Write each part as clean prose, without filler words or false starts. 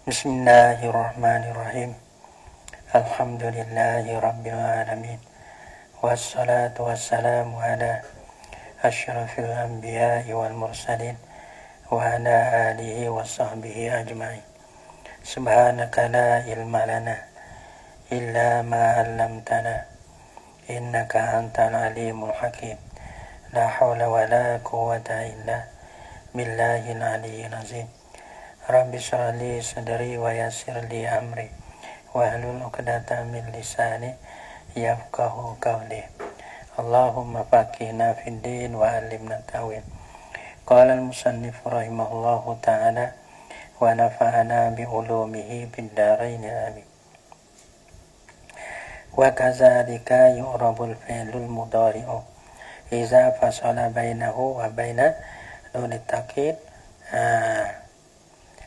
Bismillahirrahmanirrahim. Alhamdulillahi rabbil alamin. Wassalatu wassalamu ala asyrafil anbiya'i wal mursalin wa ala alihi wa sahbihi ajma'in. Subhanaka la ilma lana illa ma 'allamtana innaka antal alimul hakim. La hawla wa la quwwata illa billahil aliyyil azim. Rabbi shrah li sadri wa yassir li amri wahlul 'uqdatam min lisani yafqahu qawli. Allahumma faqihna fid din wa 'allimna ta'wil. Qala al-musannif rahimahullahu ta'ala wa nafa'ana bi ulumihi fid dharain amin. Wa kadzalika yu'rabul fi'lul mudhari'u idza fasala bainahu wa baina nun at-ta'kid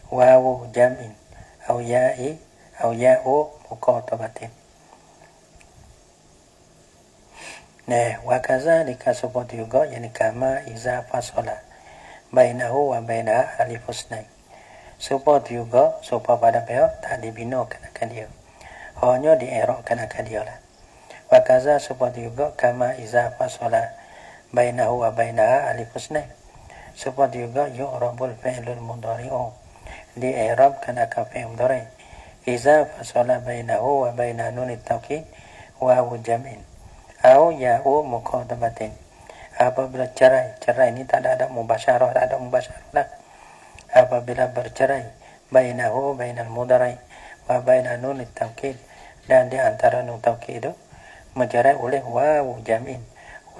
wawu jam'in au ya'i au ya'u muqatabatin. Nah, wa kadzalika seperti juga yani kama iza fasala bainahu wa baina alif husnain. Seperti juga supaya pada pihak tak dibinakan akan dia, hanya dierokkan akan dia lah. Wa kadza seperti juga kama iza fasala bainahu wa baina alif husnain. Seperti juga yu'rabul fi'lul mudhari'u di i'rab kan akan fi'il mudhari' iza fasala bainahu wa baina nun at-taukid wawu jam'in au ya'u muqaddabatin. Apabila cerai ini tak ada mubasyarah, tak ada mubasyarah. Apabila bercerai bainahu bainal mudhari' wa baina nun at-taukid, dan di antara nun taukid itu mencerai oleh wawu jam'in,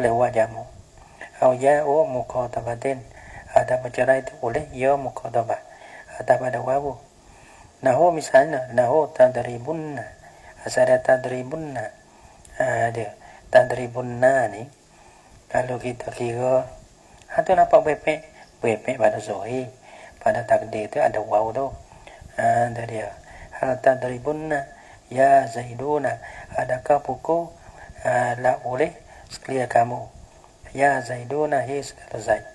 oleh wa jamu, au ya'u muqaddabatin, ada bercerai itu oleh ya muqaddabah atau pada wawu. Nahu misalnya, nahu tadribunna, asal tadribunna, ada tadribunna ni, kalau kita kira itu nampak bepek pada zohi, pada takdir itu ada wawu tu. Dari hal tadribunna ya zaiduna, adakah pukul la oleh sekalian kamu, ya zaiduna hi sekalian zaid.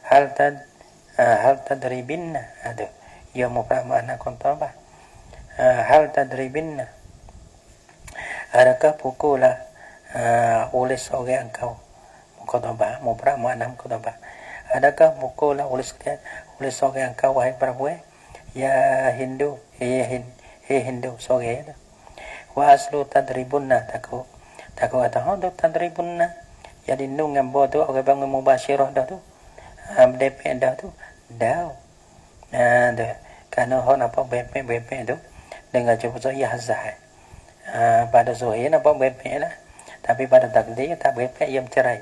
Hal tadribinna ada ya mufrad makna kontabah. Hal tadribinna, adakah pukullah oleh seorang engkau, muqaddabah mufrad makna muqaddabah. Adakah pukullah oleh seorang engkau wahai perempuan, ya Hindu, Hindu seorang. Wa aslu tadribunna takut atau tadribunna jadi nung ngambo tu orang bangun mubasyirah dah tu, DP dah tu dah. Karena orang nampak bepek tu dengan cuba ya hazah. Pada zuhir nampak bepek lah, tapi pada takdir tak bepek, ia cerai.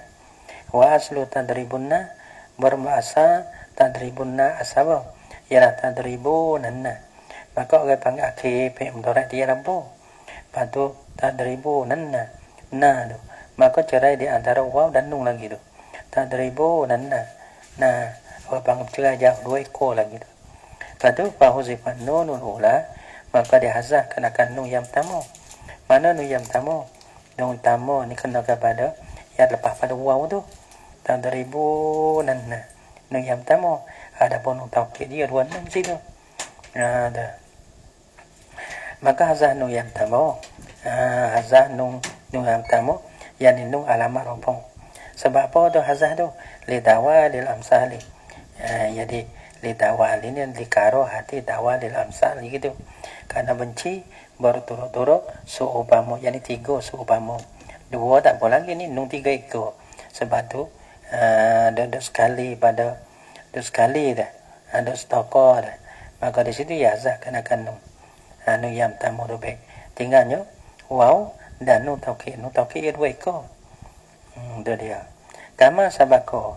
Wa aslu tadribunna bermasa tadribunna asabah ialah tadribunanna. Maka orang panggil akhir fi'il mudhari' dia lampu. Patu tadribunanna tu. Maka cerai di antara waw dan nun lagi tu. Tadribunanna. Nah, orang panggil cerai jauh dua ekor lagi tu. Patu fahuzifan nunul ula, maka dihazahkan akan nun yang pertama. Mana nun yang pertama? Nun pertama ni kena kepada yang lepas pada waw tu. Tadribunanna. Nun yang pertama. Adapun nun taukid dia dua nun situ. Maka hazah nun yang pertama. Hazah nun yang pertama, yang nun alamat rompong. Sebab apa tu hazah tu? Lidawalil amsali. Jadi lidawal ini dikaro hati dawalil amsal gitu. Karena benci berturut-turut seumpama, yani tiga seumpama. Dua tak boleh lagi ni, nun tiga ekor. Sebab tu ada sekali pada dua sekali dah, ada setokor dah. Maka di situ ya azah akan nun. Nun yang pertama tu baik. Tinggalnya waw dan nun taukid. Nun taukid dua ekor. Itu dia. Kama sabako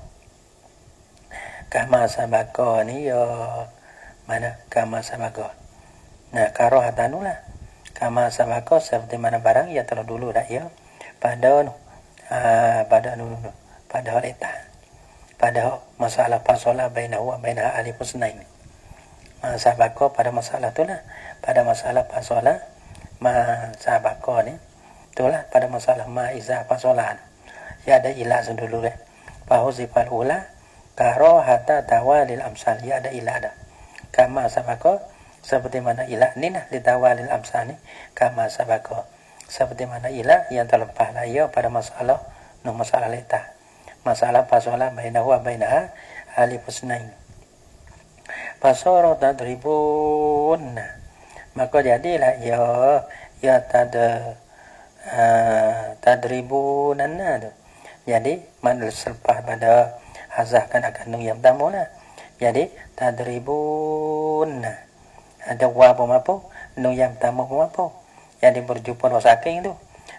ni ya mana kama sabako. Nah, karo hatanu lah. Kama sabako seperti mana barang ya telah dulu dah ya. Pada harita. Pada masalah fasalah bainahu wa baina alif husnain. Sabako pada masalah tu lah. Pada masalah fasalah sabako ni itulah pada masalah iza fasalah. Ya ada ilah dulu dah. Fahuzifal ula karo hatta tawalil amsal, ya ada ilah dah. Kama sabako seperti mana ilah ni nah litawalil amsani kama sabako, seperti mana ilah yang terlepas lah ia pada masalah leta, masalah fasolah bainahu wa bainaha alif husnain. Fasara tadribun, maka jadilah ya tadribunanna tu. Jadi mana selepas pada hazah kan akan nung yang pertama lah. Jadi tadribun ada wa pun apa, nung yang pertama pun apa. Jadi berjumpa dua saking tu.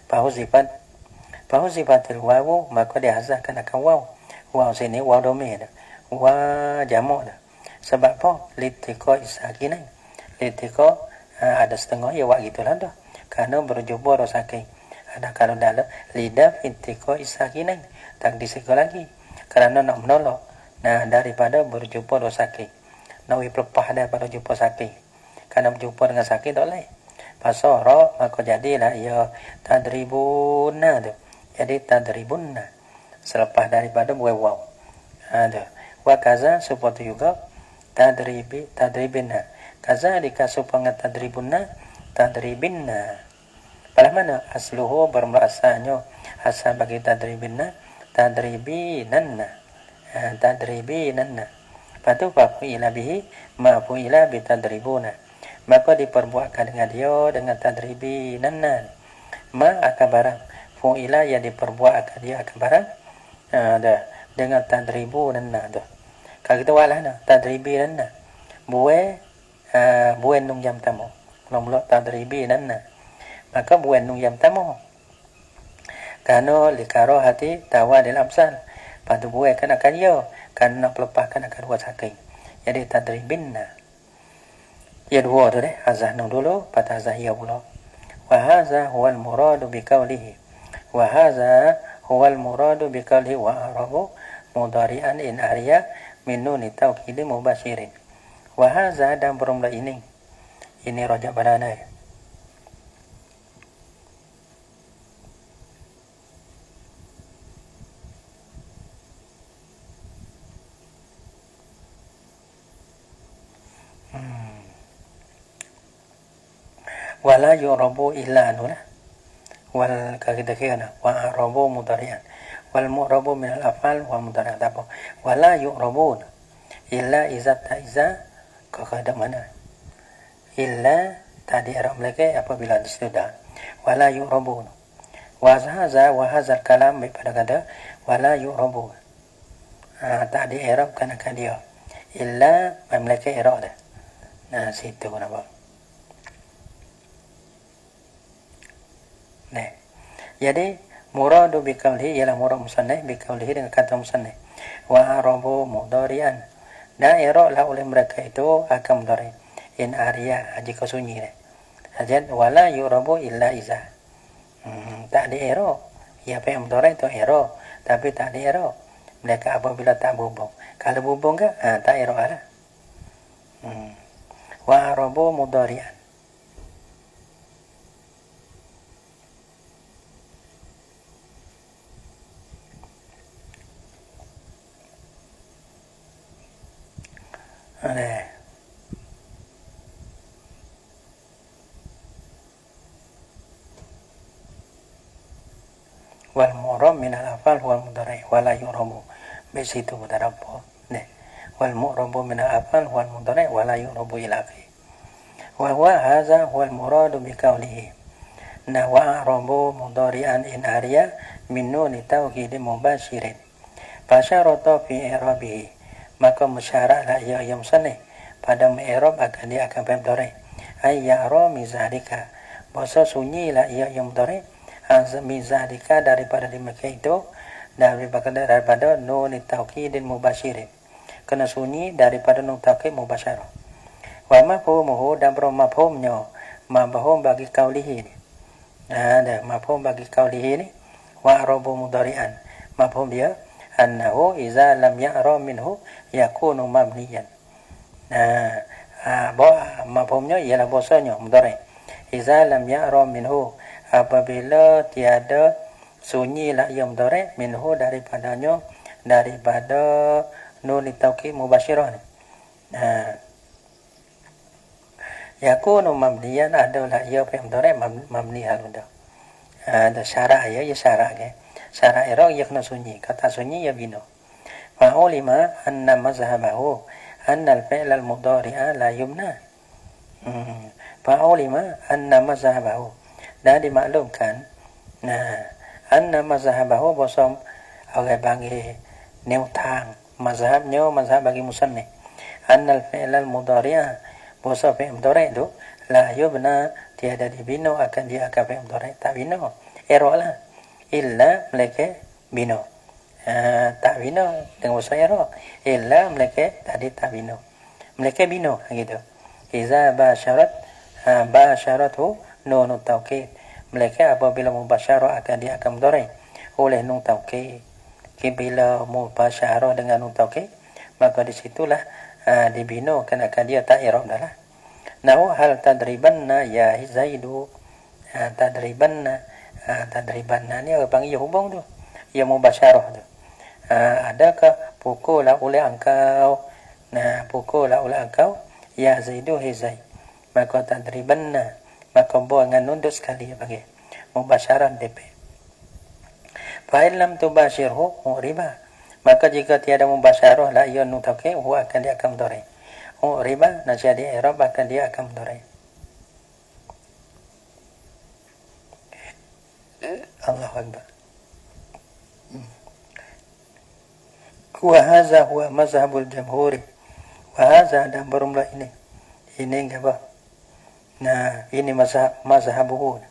Pahu sifatil wawu, maka dia hazah kan akan waw. Waw sini waw domi dah. Wa jamak dah. Sebab apa? Litika isakinai. Litika ada setengah ya wa gitulah dah. Karena berjumpa dua saking. Ada kalau dalam lidah intiko isakinai, tak disegel lagi kerana nak menolak daripada berjumpa dua sakit, nak berlepas daripada jumpa sakit, kerana berjumpa dengan sakit tak boleh. Fasara maka jadilah ia tadribuna tu. Jadi tadribuna selepas daripada buai waw. Wa kaza seperti juga tadribina. Kaza dikasupanga tadribuna tadribina. Pada mana asluhu bermula asalnya, asal bagi tadribinna tadribinanna. Patu fafu'ila bihi ma fu'ila bi tadribuna, maka diperbuatkan dengan dia dengan tadribinanna. Ma akan barang fu'ila yang diperbuatkan dia akan barang dengan tadribunanna tu. Kalau kita walah tadribinanna buai nung jam tamu mula-mula tadribinanna, maka bukan nung yang pertama. Karena likaro hati tawadil amsal. Patu buai kan akan ya. Karena nak pelepaskan akan dua saking. Jadi tadribinna. Ya dua tu deh. Hazah nung dulu. Patah hazah ya pula. Wahaza huwal muradu biqaulihi. Wahaza huwal muradu biqaulihi wa arabu mudari'an in arya min nuni tawkidi mubashirin. Wahaza dan bermula ini. Ini rojak banana. Wala yu'rabu illa anulah. Wal kagidakina wa arabu mudari'an. Wal mu'rabu min al-af'al wa mudari'an apa? Wala yu'rabun illa iza ta'iza kagada mana? Illa tadi arab lagi apabila sudah. Wala yu'rabun. Wa hazal kalam pada kata wala yu'rabun. Tadi arab kan dia. Illa memiliki arab dah. Situ kenapa? Jadi muradu biqaulihi ialah murad musannaf biqaulihi dengan kata musannaf. Wa arabu mudari'an. Dan i'rab lah oleh mereka itu akan mudari. In arya jika sunyi dah. Ajad wala yu'rabu illa iza. Tak ada i'rab. Ya apa yang mudari itu i'rab, tapi tak ada i'rab. Mereka apabila tak berhubung. Kalau berhubung ke? Tak i'rab lah. Wa arabu mudari'an. Wal mu'rab min al-af'al wal mudari' wala yu'rabu. Besitu mudarabu. Wal mu'rabu min al-af'al wal mudari' wala yu'rabu ila akhir. Wa huwa hadza huwa al-muradu bi qawlihi. Wa arabu mudari'an in arya min nuni tawkid mubashirin. Fasyarata fi i'rabihi. Maka musyaraklah ya musannif pada mi'rab akan dia akan mudari. Ay ya'ra mizalika. Bahasa sunyilah ia yang mudari. Mizalika daripada demikian itu daripada nun taukidin mubasyirin, kena sunyi daripada nun taukid mubasyarah. Wa mafhumuhu dan mafhumnya mafhum bagi qaulihi ini. Ada mafhum bagi qaulihi ini wa arabu mudari'an. Mafhum dia annahu iza lam ya'ra minhu yakunu mabniyan. Mafhumnya ialah bahasanya mudari'. Iza lam ya'ra minhu, apabila tiada sunyi lah yang mudari' minhu daripadanya, daripada nun taukid mubasyirah ni. yakunu mabniyan adalah ia fi'il mudhari' mabni hal dah. Ada syarat ya syarat ke. Syarat ira ia kena sunyi. Kata sunyi ya bina. Fa ulima anna mazhabahu anna al-fi'l al-mudhari'a la yubna. Fa ulima anna mazhabahu. Dan dimaklumkan anna mazhabahu bosom orang bagi neutang mazhabnya mazhab bagi musannif. Anna al-fi'l al-mudhari'a bosom fi'il mudhari' itu la yubna tiada dibina akan dia akan fi'il mudhari' tak bina. Errorlah illa mereka bina. Tak bina dengan bahasa Arab illa mereka tadi tak bina mereka bina gitu. Iza basyarathu nun taukid mereka apabila mubasyarah akan dia akan mudhari' oleh nun taukid. Bila mubasyarah dengan nun taukid maka disitulah dibina akan dia tak i'rab dah lah. Nahu hal tadribanna ya Zaidu tadribanna ni apa panggil hubung tu yang mubasyarah tu. Adakah pukullah oleh engkau pukullah oleh engkau ya Zaidu hai Zaid maka tadribanna maka buangan nunduk sekali bagi mubasyarah DP. Fa illam tubashirhu riba maka jika tiada mubasyarah la ia nutake huwa akan dia akan mudhari'. Riba nasihat dia i'rab akan dia akan mudhari'. Allahu Akbar. Wa hadza huwa mazhabul jamhuri. Wa hadza dan berumlah ini apa? Nah, ini mazhabuhu.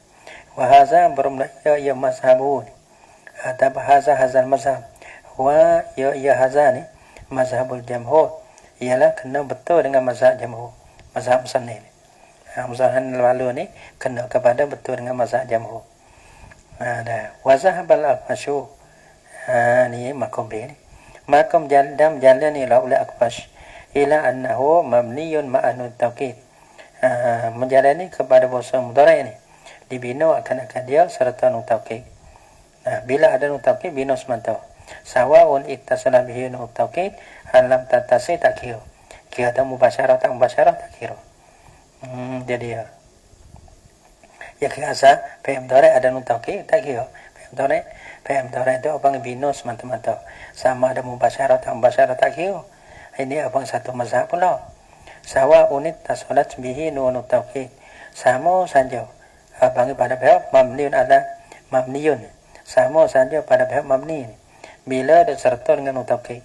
Wa hadza berumlah ya mazhabuhu. Atau hazal mazhab. Wa ya hadza ni mazhabul jamhur. Ialah kena betul dengan mazhab jamhur. Mazhab musannif. Mazhab lalu ni kena kepada betul dengan mazhab jamhur. Ada wazahbal al-masyu ni makom ni makom jalan ni la oleh akbash ila annahu mabniyun ma'anut taukid menjalani kepada bahasa mudhari' ni dibina akan dia serta nun taukid. Bila ada nun taukid bina semata sawa'un ittasala bihi nun taukid alam tatasi tak kira ada mubasyarah tak kira. Jadi ya kiasa fi'il mudhari' ada nun taukid tak kira. Fi'il mudhari' itu apa bina semata-mata sama ada mubasyarah tak kira. Ini apa satu mazhab pula. Sawa'un ittasalat bihi nun taukid sama saja abang pada pihak mabniun ada mabniun sama saja pada pihak mabni bila disertai dengan nun taukid.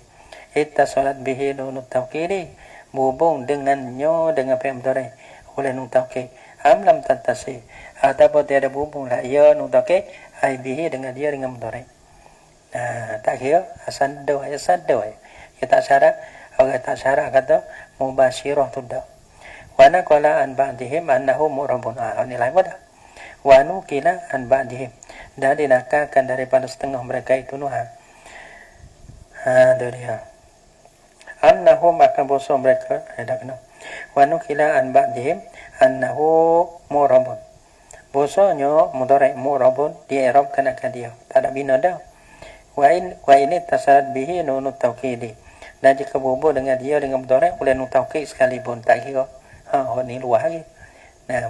Ittasalat bihi nun taukid berhubung dengannya dengan fi'il mudhari' oleh nun taukid am lam tattasi ataupun tiada berhubung lah ia nun taukid ai bihi dengan dia dengan mudhari'. Tak kira asando kita tak syarat orang tak syarat kata mubasyirah tu dah. Wa naqala an ba'dihim annahu mu'rabun. Ini lain pada. Wa nuqila an ba'dihim dan dinakalkan daripada setengah mereka itu dari annahum akan bosa mereka ada kena. Wa nuqila an ba'dihim annahu mu'rabun. Bosanya mudhari' mu'rabun di-i'rabkan akan dia. Tak ada bina dah. Wa ini tasarat bihi nun taukid. Dan jika berhubung dengan dia dengan mudhari' boleh nun taukid sekalipun tak kira. Ni luar lagi.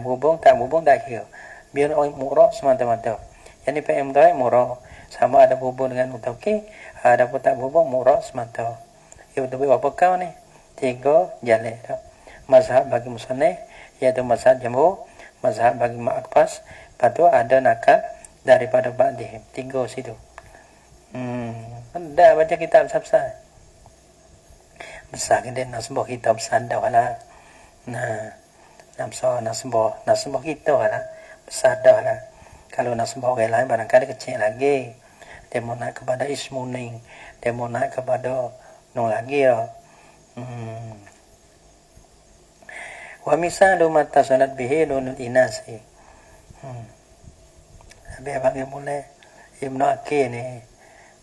Berhubung tak kira. Biar orang mu'rab semata-mata. Yang ni fi'il mudhari' mu'rab sama ada berhubung dengan nun taukid, ada pun tak berhubung mu'rab semata. Ia betul apa kau ni? 3 jalan dah. Mazhab bagi musannif iaitu mazhab jamhur, mazhab bagi ma'akfas, lepas tu ada nakal daripada ba'dihim. 3 situ. Dah baca kitab besar-besar. Besar kita nak sebut kitab besar dah lah. Nak sebut kita lah. Besar dah lah. Kalau nak sebut orang lain barangkali kecil lagi. Dia mau naik kepada ismuning. Dia mau naik kepada nol lagi lah. Wa misalu mattasalat bihi nunul inasi. Habis abang mulai Ibnu Aqil ni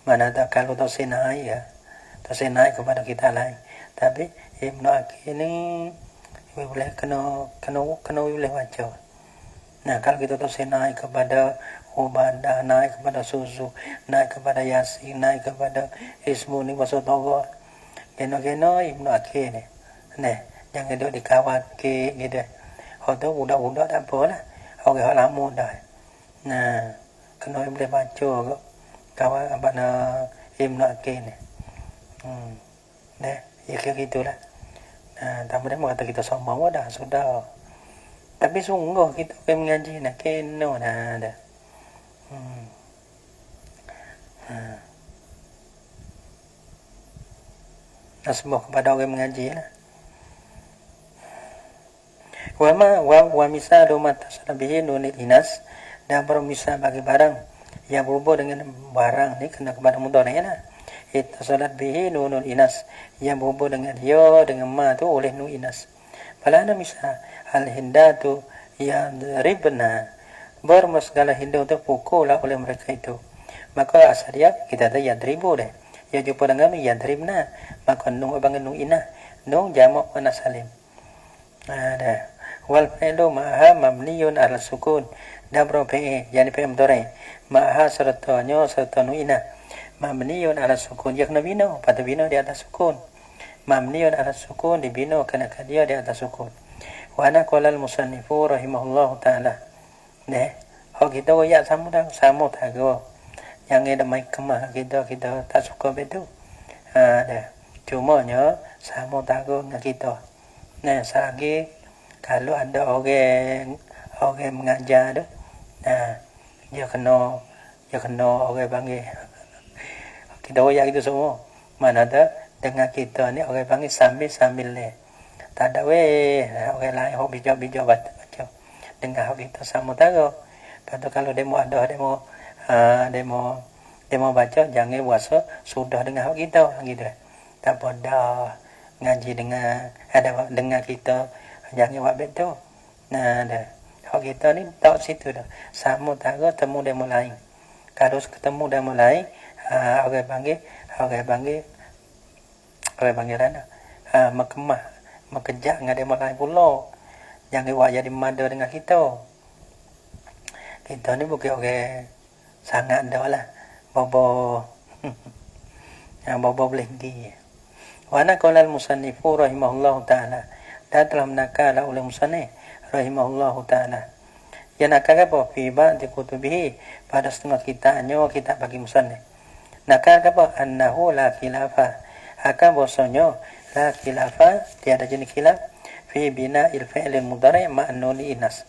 mana tak kalau tak senai ya. Tak senai kepada kita lain. Tapi Ibnu Aqil ni boleh kena boleh baca. Nah, kalau kita tak senai kepada Ubadah, naik kepada Suzu, naik kepada Yasin, naik kepada Ismu ni bahasa Tawar. Kena Ibnu Aqil ni. Jangan duduk dikawat ke gitu. tu budak-budak tak apalah. Orang lama dah. Nah, kena boleh baca ke kawan apa nak Ibn Aqil ni. Ya kira gitulah. Nah, tak boleh kata kita sombong dah sudah. Tapi sungguh kita pergi mengaji nak kena dah. Nasbah kepada orang mengaji lah. Wa misalu ma tasrabihi nunil inas, dan bermisal bagi barang yang berhubung dengan barang ni kena kepada mudhari lah. Ittasalat bihi nunul inas, yang berhubung dengan ya dengan ma tu oleh nun inas. Falana misal al-hindatu yang ribna, bermasgala hindu tu pukul lah oleh mereka itu. Maka asalnya kita ada yadribu deh. Ya jumpa dengan yadribna, maka nun abang nun inah, nun jamak mana salim. Ada. Wal fi'lu ma'ha mabniyun ala sukun. Dan berfi'il yani fi'il mudhari. Ma'ha sertanya serta nun inah. Mabniyun ala sukun. Ya kena bina, pada bina di atas sukun. Mabniyun ala sukun dibina kena dia di atas sukun. Wa ana qala al-musannifu rahimahullahu ta'ala. Hak kita ya sama tak ke? Yang ada main kemah kita tak suka betul. Dah. Cumanya sama tak ke dengan kita. Nah, selagi kalau ada orang mengajar tu, dia kena orang panggil. Kita royak itu semua. Mana ada dengan kita ni orang panggil sambil ni. Tak ada orang lain hok bijak baca. Dengan hak kita sama tak ke? Lepas kalau demo baca jangan puasa sudah dengan hak kita gitu. Tak pada ngaji dengan kita jangan buat betul. Nah dah. Hak kita ni tak situ dah. Sama tak ke temu demo lain. Kalau ketemu demo lain orang panggil mana? Makemah, makejak dengan demo lain pula. Jangan buat jadi mada dengan kita. Kita ni bukan orang sangat dah lah. Bobo boleh pergi. Wa ana qala al-musannifu rahimahullahu ta'ala. Dan telah menakal oleh musannif rahimahullahu ta'ala. Yang nakal apa? Fi ba'di kutubihi, pada setengah kitabnya kitab bagi musannif. Nakal apa? Annahu la khilafah. Akan bahasanya la khilafah, tiada jenis khilaf fi bina'il fi'lil mudhari' ma'nuni inas.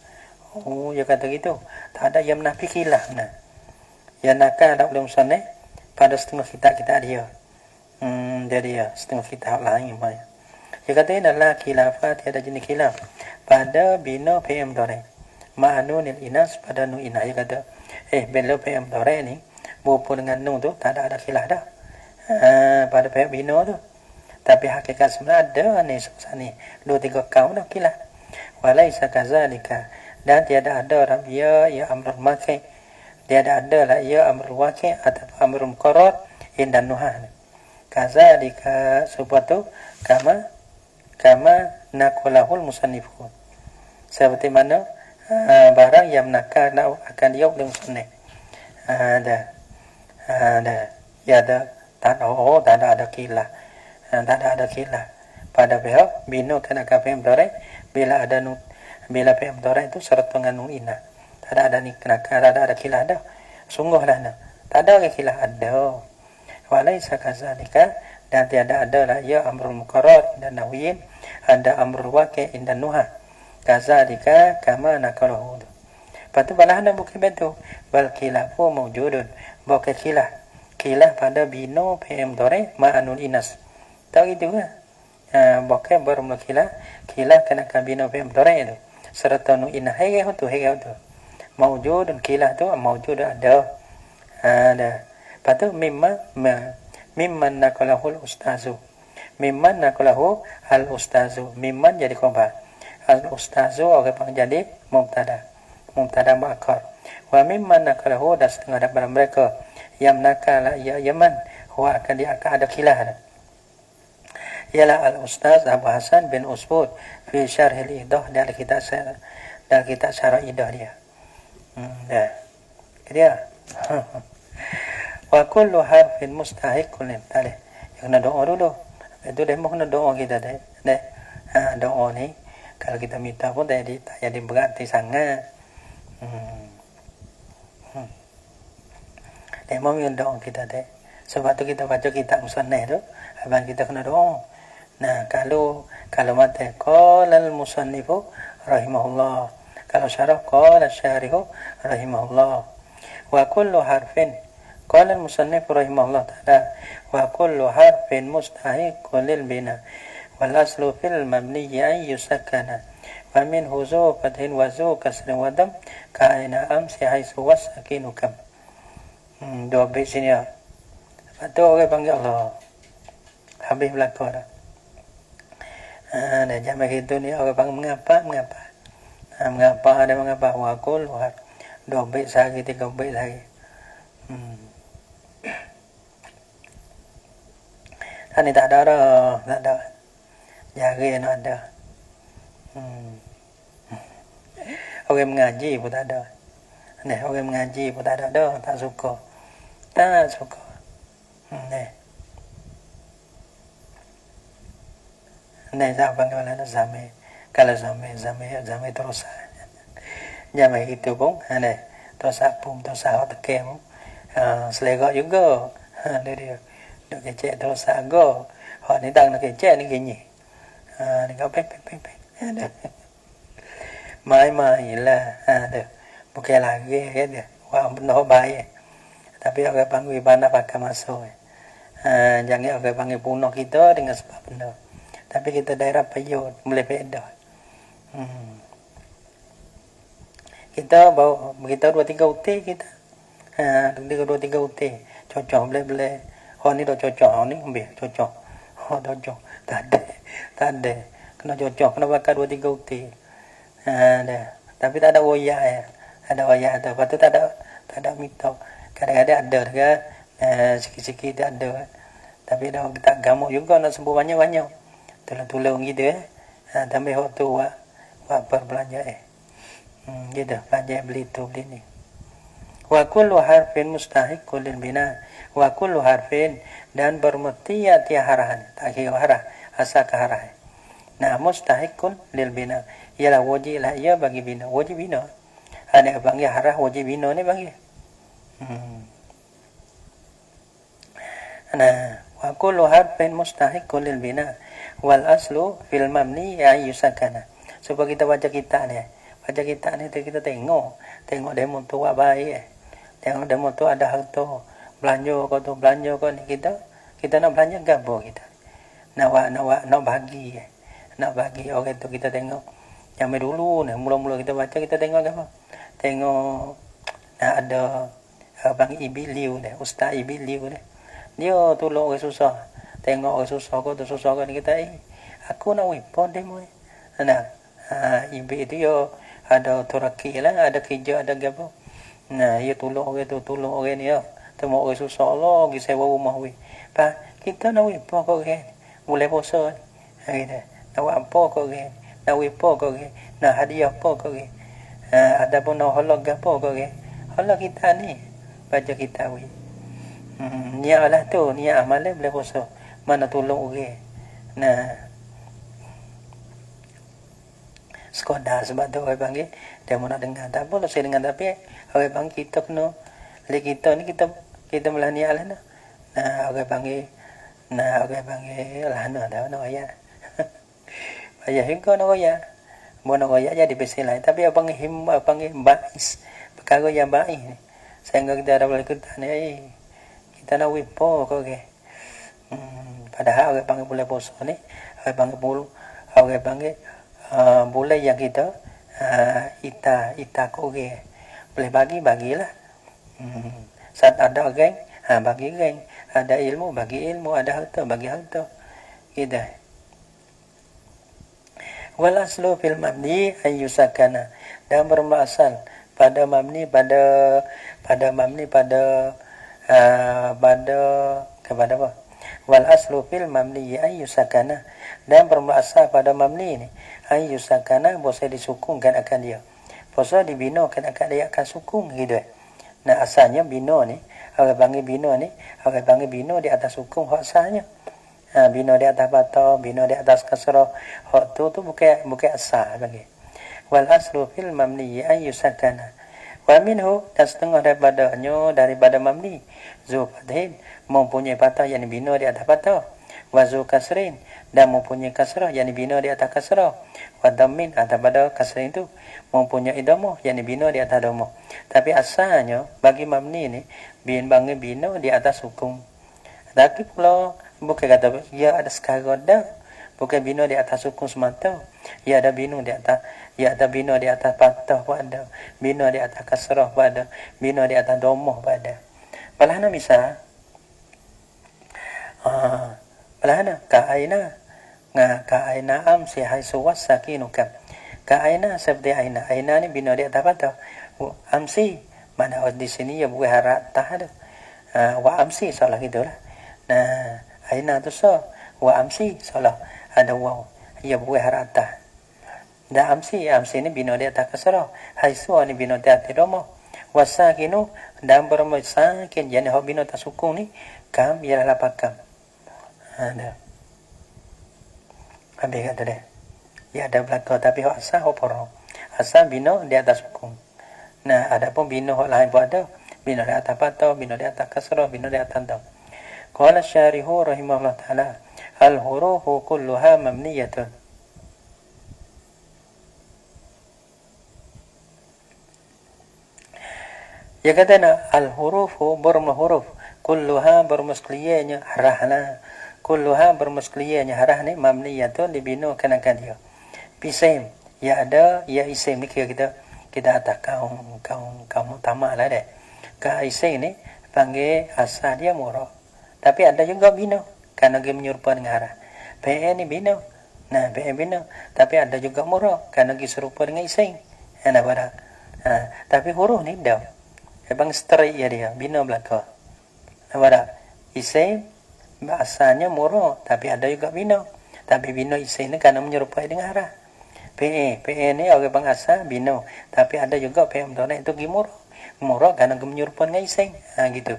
Oh, dia kata gitu. Tak ada yang menafi khilaf. Yang nakal oleh musannif pada setengah kitab dia. Dia setengah kitab lain. Dia kata ini adalah khilafah, tiada jenis khilaf pada bina PM mudhari' ma'nunil inas, pada nun inas. Dia kata bila PM mudhari' ni berhubung dengan nun tu tak ada khilaf dah. Pada PM bina tu. Tapi hakikat sebenarnya ada ni susah ni 2-3 kaum dah khilaf. Walaisa kazalika, dan tiada ada rabia ya amrul maqi, tiada ada lah ya amrul waqi atau amrul muqarrar indan nuhah. Kazalika sesuatu kama naqalahul musannifun, seperti mana barang yang nakal akan dia oleh musannif. Ada ya ada tak ada khilaf. Tak ada khilaf pada pihak bina kena kafir mudhari' bila fi'il mudhari' itu serta dengan nun inah. Tak ada ni kena ada khilaf dah. Sungguhlah tak ada khilaf ada. Walaisa kazalika, dan tiada ada lah ya amrul muqarrar dan nahwiyin, ada amrul waqi' indan nuhah. Kazalika kama naqalahu. Patu balahna bukan betul. Bal khilafu mawjudun. Bukan khilaf pada bina fi'il mudhari' ma'nul inas. Tak gitu kan? Bukan baru khilaf kena bina fi'il mudhari' itu serta nun inah. Hege tu mawjud dan khilaf tu mawjud ada. Patu mimman naqalahu al-ustazu. Mimman naqalahu al-ustazu. Mimman jadi khabar. Al-ustazu orang jadi mubtada mu'akkar. Wa mimman naqalahu, dan setengah daripada mereka yang nakal ya Yaman, huwa akan dia akan ada khilaf. Ialah al-ustaz Abu Hasan bin Usbud fi syarh al-idah, dalam kitab syarah idah dia. Dia wa kullu harfin mustahiqun lil-talih. Kena doa dulu. Itu demo kena doa kita deh. Doa ni Kalau kita minta pun tak jadi berarti sangat. Mau doa kita deh. Sebab tu kita baca kitab musannaf tu, abang kita kena doa. Nah, kalau mata qala al-musannifu rahimahullah. Kalau syarah qala syarihu rahimahullah. Wa kullu harfin qala al-musannifu rahimahullah ta'ala wa kullu harfin mustahiqun lil bina wal aslu fil mabni ay yusakkana wa min huzu fathin wa zu kasrin wa dam ka'ina amsi haisu wasakinu kam. Dua bait sini ya. Lepas tu orang panggil Allah. Habis belakang dah. Dan zaman itu ni orang panggil mengapa. Mengapa. Wakul. Dua bait sehari, 3 bait sehari. Ni tak ada dah. Tak ada. Jari nak ada. Orang mengaji pun tak ada. Orang mengaji pun tak ada dah. Tak suka. Tak panggil lah zamir. Kalau zamir terus. Zaman itu pun, terus apung, terus awak tekan pun. Selera juga. Dia duk kecek terus go. Hak ni tak nak kecek ni gini. Ni kau pek. Mai lah. Bukan lagi dia. Wah benar baik. Tapi orang panggil ibadah pakai masuk. Jangan orang panggil punah kita dengan sebab benda. Tapi kita daerah payut boleh beda. Kita bawa kita 2-3 uti kita. 2-3 uti. Cocok boleh. Oh ni dah cocok, oh ni ambil cocok. Oh cocok. Tak ada. Kena cocok, kena bakar 2-3 uti. Tapi tak ada oyak ya. Ada oyak tu. Lepas tu tak ada mitok. Kadang-kadang ada kan, sikit-sikit ada. Tapi dah tak gamuk juga nak sembuh banyak-banyak. Tolong gitu tambah waktu buat berbelanja gitu, belanja beli tu beli ni. Wa kullu harfin mustahiqun lil bina. Wa kullu harfin dan bermesti tiap harahan. Tak kira harah, asal ke harah. Nah, mustahiqun lil bina. Ialah wajib lah ia bagi bina. Wajib bina. Ada panggil harah wajib bina ni panggil. Nah, wa kullu harfin mustahiqun lil bina wal aslu fil mabni ay yusakana. Supaya kita baca kitab ni. Baca kitab ni kita tengok demo tu buat baik. Tengok demo tu ada harta. Belanja kau ni kita nak belanja gapo kita. Nak bagi. Nak bagi orang tu kita tengok. Zaman dulu ni mula-mula kita baca kita tengok apa? Tengok ada Abang Ibiliu ni, Ustaz Ibiliu ni. Dia tolong orang susah. Tengok orang susah kau tu susah kan kita aku nak wipon demo ni. Ibi dia ada turaki lah, ada kerja, ada gapo. Nah, dia tolong orang ni ya. Tengok orang susah Allah pergi sewa rumah we. Kita nak wipon kau kan. Boleh puasa. Gitu. Nak apa kau kan. Nak wipon kau kan. Nak hadiah apa kau kan. Ada pun nak halak gapo kau kan. Halak kita ni baca kitab we. Niat lah tu, niat amalan boleh puasa. Mana tolong orang. Nah. Sekolah sebab tu orang panggil dia mau nak dengar. Tak apa saya dengar tapi orang panggil kita kena. Lek kita ni kita melah niat lah nah. Orang panggil lah nak ayat. Ayat hingga nak ayat. Mau ayat jadi besi lain. Tapi apa panggil bais. Perkara yang baik ni. Sehingga kita ada boleh kita ni. Kita nak wipo kau ke. Padahal orang panggil boleh puasa ni. Orang panggil boleh yang kita ita kau ke. Boleh bagilah. Saat ada geng, bagi geng. Ada ilmu, bagi ilmu. Ada harta, bagi harta. Gitu. Wal aslu fil mabni ayyusakana. Dan bermula asal pada mabni pada kepada apa? Wal aslu fil mabni ayyusakana. Dan bermula asal pada mabni ni ayyusakana boleh disukunkan akan dia. Boleh dibinakan akan dia akan sukun gitu. Nah asalnya bina ni, orang panggil bina ni, orang panggil bina di atas hukum hak asalnya. Bina di atas bata, bina di atas kasrah. Hak tu bukan asal bagi. Wal aslu fil mamni an yusakana. Wa minhu, dan setengah daripada mamni zu fathin mempunyai patah yang bina di atas patah, wa zu kasrin dan mempunyai kasrah yang bina di atas kasrah, wa dhammin atas pada kasrin itu mempunyai dhamma yang bina di atas dhamma. Tapi asalnya bagi mamni ni bina di atas hukum. Tapi pula bukan kata ia ada sekarang dah, bukan bina di atas hukum semata. Ia ada bina di atas, bina di atas patah pun ada, bina di atas kasrah pun ada, bina di atas dhamma pun ada. Palahna misal palahna ka aina amsi haisu wasakinuka. Ka aina seperti aina ni bina di atas patah. Amsi mana di sini ya bukan harat tah ada. Wa amsi salah gitulah. Nah, aina tu so wa amsi salah ada waw. Ya bukan harat tah. Da amsi ni bina di atas kasrah. Haisu ni bina di atas dhamma. Wasakinu dan bermasakin jadi hak bina atas hukum ni kam ialah pakam. Ada. Habis kata dia. Ya ada belakang tapi hak asal hak porong. Asal bina di atas hukum. Nah, ada pun bina hak lain pun ada. Bina di atas patah, bina di atas kasrah, bina di atas dam. Qala syarihu rahimahullah ta'ala, al-hurufu kulluha mamniyatun. Ya kata nak al-hurufu huruf kulluha bermuskliyahnya harahna. Kulluha bermuskliyahnya harah ni mamniyatun dibina kenakan dia. Isim ya ada ya isim ni kita atas kaum tamak lah deh. Ka isim ni panggil asal dia murah. Tapi ada juga bina kerana dia menyerupa dengan harah. PE ni bina. Nah, PE bina. Tapi ada juga murah kerana dia serupa dengan isim. Enak pada. Tapi huruf ni dah. Ebang straight ya dia, bina belaka. Nampak isim asalnya murah, tapi ada juga bina. Tapi bina isim ni kerana menyerupai dengan harah. PE ni orang bang asal bina, tapi ada juga PE mudhari itu murah. Murah kerana menyerupai dengan isim. Gitu.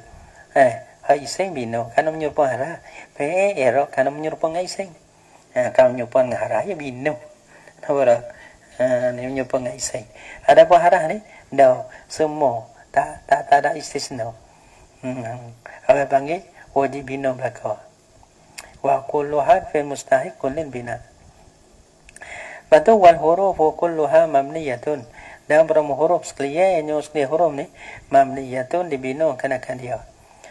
Isim bina kerana menyerupai harah. PE erok kerana menyerupai dengan isim. Kalau menyerupai dengan harah ya bina. Nampak ni menyerupai dengan isim. Ada apa harah ni? Dah semua tak ada istisna. Orang panggil wajib bina belaka. Wa kullu harfin mustahiqun lil bina. Batu wal hurufu kulluha mamniyatun. Dan berapa huruf sekalian huruf ni mamniyatun dibina kenakan dia.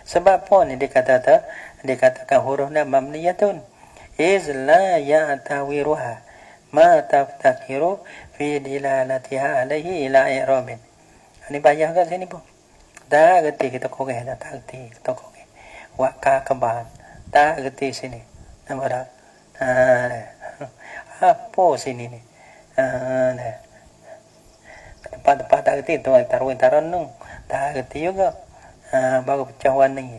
Sebab apa ni dikatakan huruf ni mamniyatun? Iz la ya'tawiruha ma taftakiru fi dilalatiha alaihi ila i'rabin. Ini bayar kat sini pun. Tak gerti kita korek dah, tak gerti kita korek. Waka keban, tak gerti sini. Nampak tak? Apa sini ni? Tempat-tempat tak gerti, taruh nung. Tak gerti juga. Baru pecah warna ni.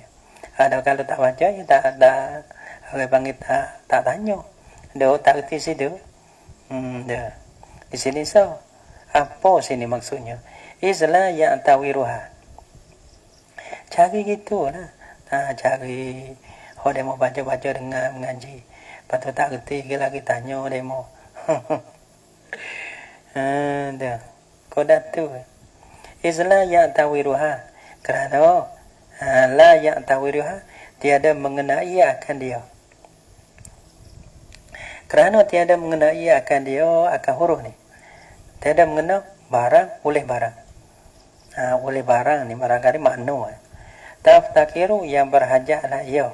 Ada kalau tak baca, ya tak ada. Orang panggil tak tanya. Dia tak gerti situ. Dah. Di sini so. Apa sini maksudnya? Izla yang tawiruha. Cari gitu lah. Cari. Oh, dia mau baca-baca dengan mengaji. Lepas tu tak kerti lagi tanya dia mau. Dah. Kodak tu. Izla yang tawiruha. Kerana la yang tawiruha tiada mengenai akan dia. Kerana tiada mengenai akan dia akan huruf ni. Tiada mengenal barang oleh barang. Oleh barang ni barangkali makna. Taftakiru yang berhajatlah ia.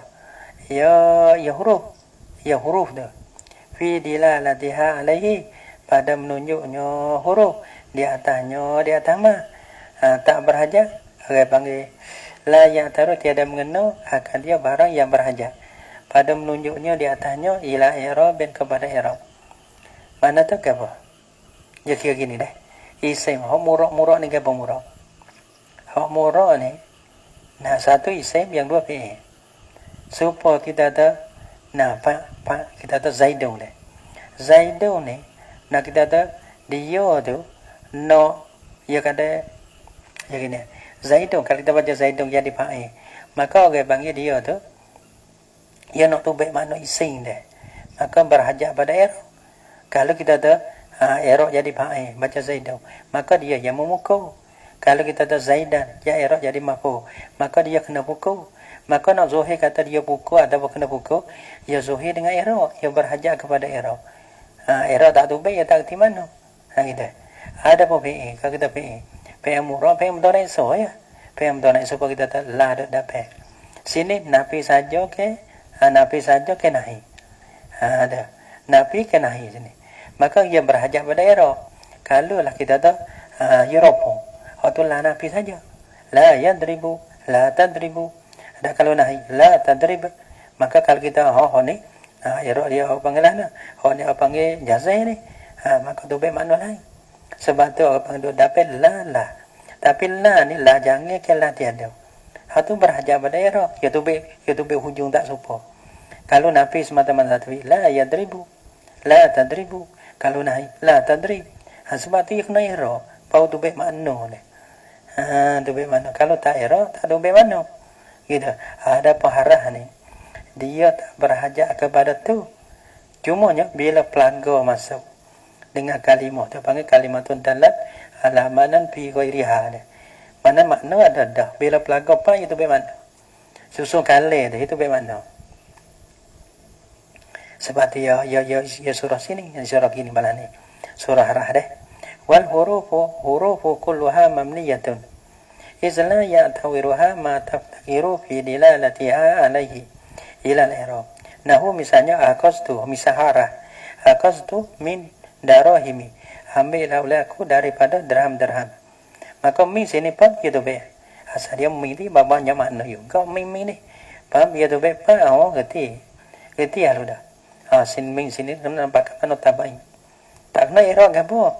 Ya huruf tu. Fi dilalatiha alaihi pada menunjuknya huruf di atasnya di atas ma. Tak berhajat orang panggil la yang taruh tiada mengenal akan dia barang yang berhajat. Pada menunjuknya di atasnya ila i'rab kepada i'rab. Mana tu ke apa? Ya kira gini dah. Isim hak murah ni ke apa murah? Hak murah ni nah satu isim yang dua fi'il. Supaya kita ada kita ada Zaidun ni. Zaidun ni nak kita ada dia tu no ya kata ya gini. Zaidun kalau kita baca Zaidun jadi fa'il, maka orang panggil dia tu ia nak tubik makna ising dia. Maka berhajat pada erok. Kalau kita ada erok jadi fa'il, baca zaidan, maka dia yang memukul. Kalau kita ada zaidan, ya erok jadi maf'ul, maka dia kena pukul. Maka nak zuhir kata dia pukul atau kena pukul, ya zuhir dengan erok, ia berhajat kepada erok. Erok tak tubik, ia tak kerti mana. Gitu. Ada pun fi'il, kalau kita fi'il murah, fi'il mudhari' so ya. Fi'il mudhari' so kita tak la dapat. Sini nafi saja ke? Nafi saja ke nahi? Ada. Nafi ke nahi sini. Maka ia berhajat pada erok. Kalau lah kita tak yuropo, atau la nafi saja. La yadribu, la tadribu. Ada kalau nahi, la tadrib. Maka kalau kita ni, erok dia panggil lah. Ni panggil jazai ni. Maka tu makna lain. Sebab tu orang panggil dapat la. Tapi la ni la jangan ke la tiada. Itu berhajat pada erok. Ya tu hujung tak serupa. Kalau nafi semata-mata tapi la yadribu, la tadribu. Kalau nahi, la tadrib. Sebab tu ia kena erok. Pau tu makna ni. Tu makna. Kalau tak erok, tak tu makna. Gitu. Ada pengarah ni. Dia tak berhajat kepada tu. Cumanya bila pelanggar masuk dengan kalimah tu panggil kalimatun dalat ala manan fi ghairiha. Mana makna ada dah. Bila pelanggar apa itu bermakna. Susun kali tu itu bermakna. Sebab tu ya surah sini, surah gini malah ni. Surah Rah deh. Wal hurufu kulluha mamniyatun. Izla ya'tawiruha ma taftakiru fi dilalatiha alaihi ila al-i'rab. Nahu misalnya aqastu misahara. Aqastu min darahimi. Ambil aku daripada dirham-dirham. Maka mi sini pun gitu be. Asal dia mi ni babanya makna juga mi ni. Paham gitu be? Gerti. Gerti ya lu dah. Sin mi sini nampak mana tabai. Tak kena erok gapo.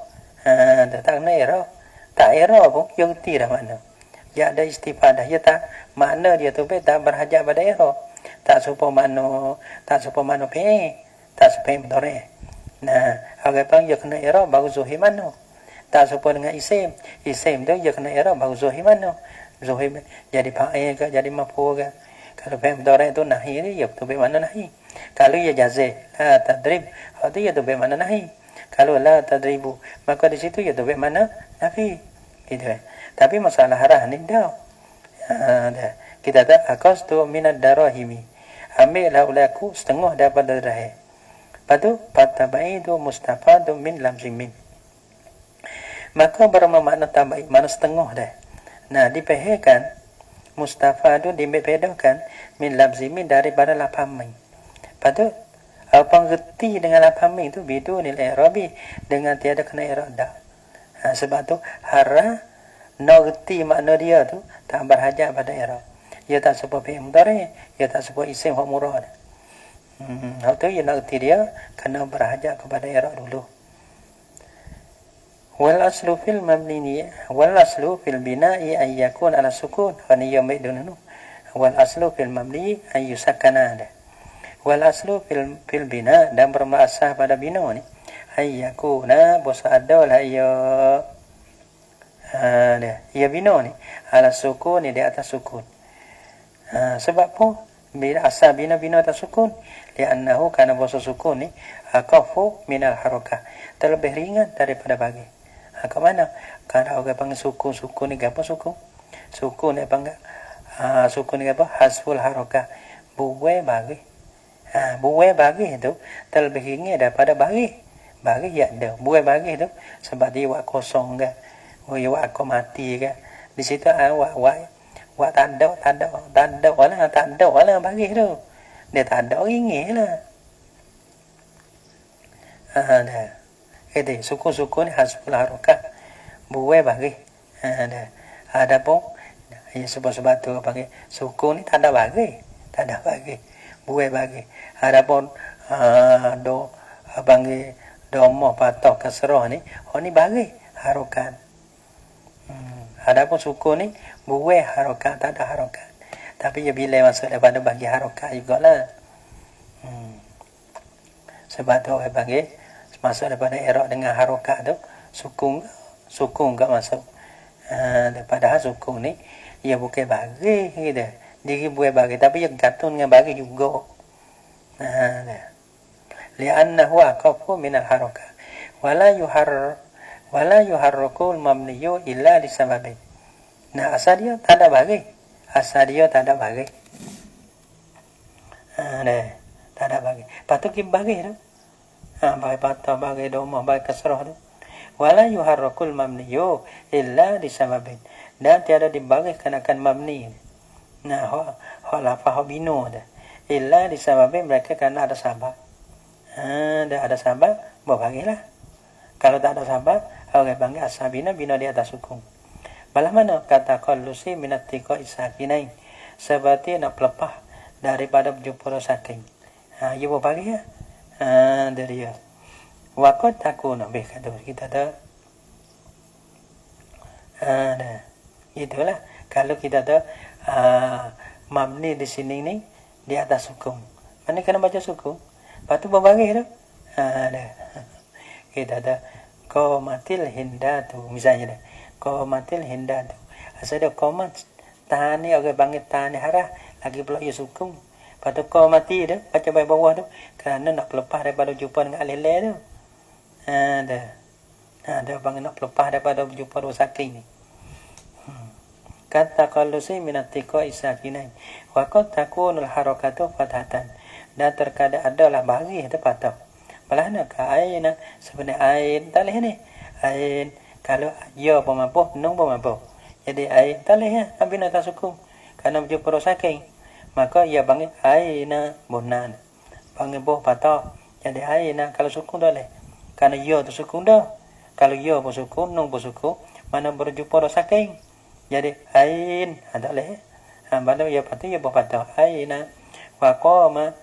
Tak kena erok. Tak erok pun gerti dah makna. Ya ada istifadah ya tak makna dia tu be tak berhajat pada erok. Tak serupa makna pe. Tak serupa mudhari'. Nah, agak pang dia kena erok baru zuhir mana. Tak serupa dengan isim. Isim tu dia kena erok baru zuhir mana. Zuhir jadi fa'il ke, jadi maf'ul ke. Kalau fi'il mudhari' tu nahi ni, ya betul bermakna nahi. Kalau ia jazih, la tadrib, itu ya tu bermakna nahi. Kalau la tadribu, maka di situ ya tu bermakna nafi. Gitu. Tapi masalah harah ni dah. Kita tak aqastu minad darahimi. Ambillah ulaku setengah daripada dirham. Padu patabaidu mustafadu min lamzimin. Maka bermakna tabai mana setengah dah. Nah, dipehkan mustafadu dibedakan min lamzimin daripada lapami. Padu apa ngerti dengan lapami itu bidunil i'rabi dengan tiada kena i'rab dah. Sebab tu hara ngerti makna dia tu tak berhajat pada i'rab. Ia tak sebab fi'il mudhari', ia tak sebab isim hak murad. Itu yang nak erti dia kena berhajat kepada i'rab dulu. Wal aslu fil mabni wal aslu fil bina'i ay yakun ala sukun wa niyyam bidunhu. Wal aslu fil mabni ay yusakkana. Wal aslu fil bina dan bermaksud pada bina ni ay yakuna bosadol ya ya bina ni ala sukun di atas sukun. Sebab apa? Bila asal bina atas sukun, li'annahu kana bahasa sukun ni akafu minal harakah, terlebih ringan daripada bagi. Ke mana? Kalau orang panggil sukun ni apa sukun? Sukun ni panggil sukun ni apa? Hasful harakah. Buai bagi. Buai bagi itu terlebih ringan daripada bagi. Bagi ya ada. Buai bagi itu sebab dia wak kosong ke. Wak mati ke. Di situ wak tak ada lah bagi tu. Dia tak ada ringan lah. Dah. Itu sukun-sukun hasbul harakah. Buai bagi. Dah. Ada pun sebab tu panggil sukun ni tak ada bagi. Tak ada bagi. Buai bagi. Ada pun do panggil domo patah kasrah ni, ni bagi harakat. Ada pun sukun ni buai harakat, tak ada harakat. Tapi ya bila masuk daripada bagi harakat jugalah. Sebab tu orang panggil masuk daripada i'rab dengan harakat tu sukun enggak masuk. Daripada sukun ni ia bukan bagi gitu. Dia buai bagi tapi ia gantung dengan bagi juga. li'annahu aqafu min al-harakah wala yuharrakul mabniyu illa lisababin. Nah, asal dia tak ada bagi. Tak ada bagi. Patut kita bagi tu. Bagi patah, bagi doma, bagi kasrah tu. Wala yuharrakul mabniyu illa lisababin. Dan tiada dibagi kenakan mabni. Nah, lafaz bino dah. Illa disababin mereka kerana ada sabab. Dah ada sabab, bagilah. Kalau tak ada sabab, orang panggil asabina bina di atas hukum. Malah mana kata qallusi minat tiqa isakinain. Seperti nak pelepah daripada berjumpa saking. Ia bagi ya. Dari ya. Waqad takuna bih kata kita dah. Dah. Itulah kalau kita dah mabni di sini ni di atas hukum. Mana kena baca suku? Patu berbagi tu. Dah. Kita dah qomatil hindatu misalnya dah. Qomatil hindatu. Asal dia qomat tani orang panggil tani harah lagi pula ia suku. Patu qomati dah baca baik bawah tu kerana nak lepas daripada jumpa dengan alilai tu. Dah. Dia panggil nak lepas daripada jumpa dua saking ni. Kata qallusi minat tiqa isakinain. Wa qad takunul harakatu fathatan. Dan terkadang adalah bagi itu patah. Malah nak ain sebenarnya ain tak leh ni. Ain kalau ya pun mampu, nun pun mampu. Jadi ain tak leh ya, tapi nak tak suku. Karena berjumpa saking. Maka ia panggil aina bunan. Panggil boh patah. Jadi aina kalau suku dah leh. Karena ya tu suku dah. Kalau ya pun suku, nun pun suku, mana berjumpa saking. Jadi ain ada leh. Baru ia patah ia boh patah. Aina wa qoma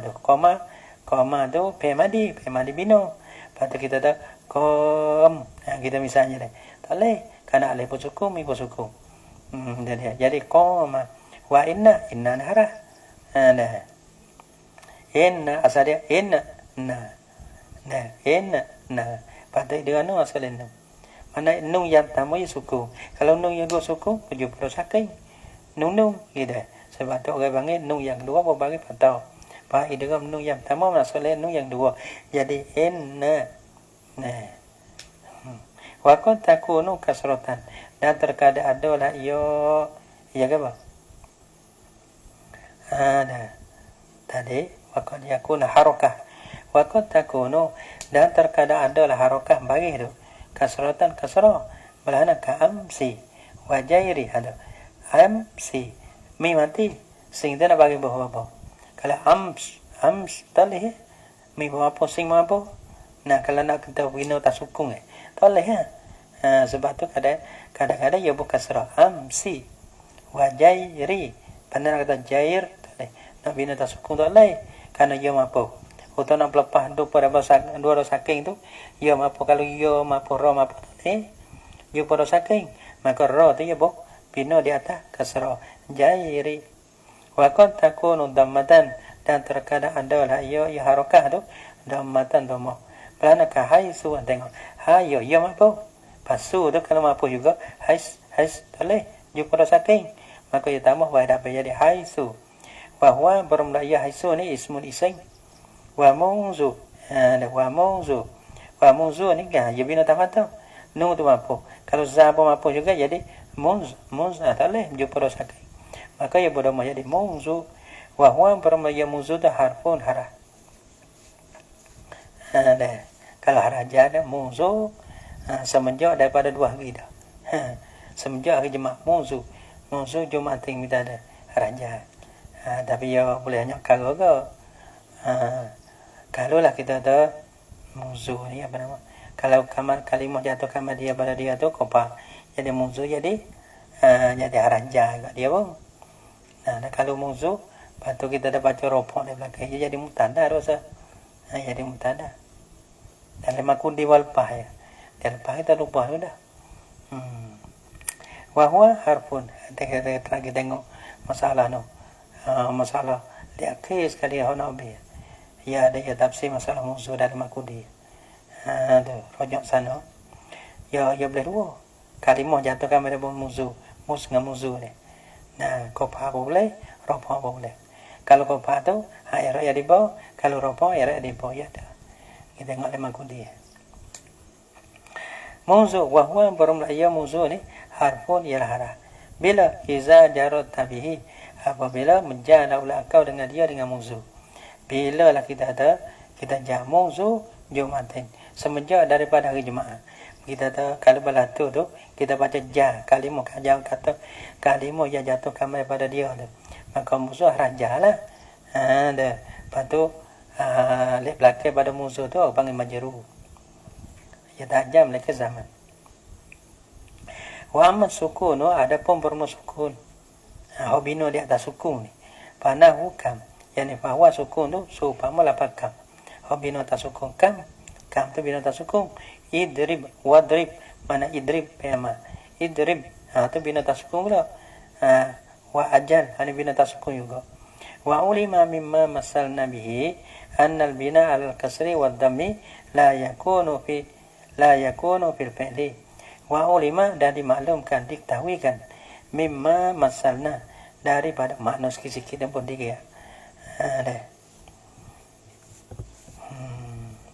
tu. Qoma tu pemadi bino. Patut kita dah qom. Kita misalnya dah. Tak leh karena alif pun suku, mi pun suku. Jadi qoma wa inna harah. Dah. Inna asal dia inna. Inna. Patut dia nu asal inna. Mana nun yang tamu suku. Kalau nun yang dua suku, 70 saking. Nun gitu. Sebab tu orang panggil nun yang dua berbagi patah. Pak idgham nun yang tamu maksudnya nun yang dua. Jadi inna. Wa qad takunu kasratan. Dan terkadang adalah yo ya ke apa? Ada. Tadi wa qad yakuna harakah. Wa qad takunu dan terkadang adalah harakah bagi itu. Kasratan kasrah belana ka amsi wa jairi ada. Amsi mi mati sing dia nak bagi bawah. Kalau ams talih mi bawah sing mampu. Nah kalau nak kita wino tak sukung talih sebab tu kadang-kadang ia bukan kasrah amsi wa jairi. Pandai nak kata jair talih. Nak wino tak sukung talih karena ia mampu. Atau nak pelepah dua saking tu, ia mampu kalau ia mampu roh mampu ni, ia pada saking, maka roh tu ia bina di atas kasrah jairi. Wa qad takunu dhammatan dan terkadang adalah ia harakah tu dhammatan dhamma. Kerana haitsu tengok. Hayo ia mampu. Pasu tu kalau mampu juga hais boleh ia pada saking, maka ia tambah wa dapat jadi haitsu. Wa huwa bermula ia haitsu ni ismun isim. Wa munzu ni kan dia bina tamat tu nu tu mampu kalau za pun mampu juga jadi munz tak boleh jumpa saking maka ia bodoh jadi munzu wa huwa permaya munzu tu harfun harah kalau haraja ada munzu semenjak daripada dua hari dah semenjak hari jemaah munzu jumaat ting minta ada haraja tapi ya boleh hanya kalau ke kalau lah kita ada muzu ni apa nama? Kalau kalimah jatuh kamar dia pada dia tu kopa. Jadi muzu jadi haraja juga dia pun. Nah, kalau muzu patut kita ada baca ropok di belakang jadi mutada rasa. Jadi mutada. Dan lima kundi walpah ya. Dan lepas kita lupa sudah. Wahwa harfun. Kita tengok masalah no. Masalah dia kes sekali honobi. Ya ada ya tafsir masalah musuh dari makudi. Ada rojak sana. Ya boleh dua. Kalimah jatuhkan pada musuh dengan musuh ni. Nah, kopah boleh, ropah boleh. Kalau kopa tu era ya di bawah, kalau ropo era di bawah ya dah. Kita tengok lemah kudi. Mawzu wa huwa barum ya mawzu ni harfun ialah harah. Bila iza jarot tabihi, apabila menjana ulah kau dengan dia dengan mawzu. Bila lah kita jar mawzu Jumatin. Semenjak daripada hari Jumaat. Kita tahu kalau balatu tu kita baca ja kalimah kata kalimah yang jatuh kamai pada dia tu. Maka musuh raja lah. Dah. Lepas tu lep belakang pada musuh tu panggil majrur. Ya tajam lagi zaman. Wa amma sukun ada pun bermusukun. Hobino di atas sukun ni. Panah hukam. Yani bahwa sukun tu supaya lapakam. Hobino atas sukun kam tu bina atas sukun. Idrib wadrib mana idrib pema. Idrib tu bina atas sukun pula. Wa ajal ani bina atas sukun juga. Wa ulima mimma masalna bihi anna al bina al kasri wad dhammi la yakunu fil fi'li. Wa ulima dan dimaklumkan diketahuikan mimma masalna daripada makna sikit-sikit dan pun dia.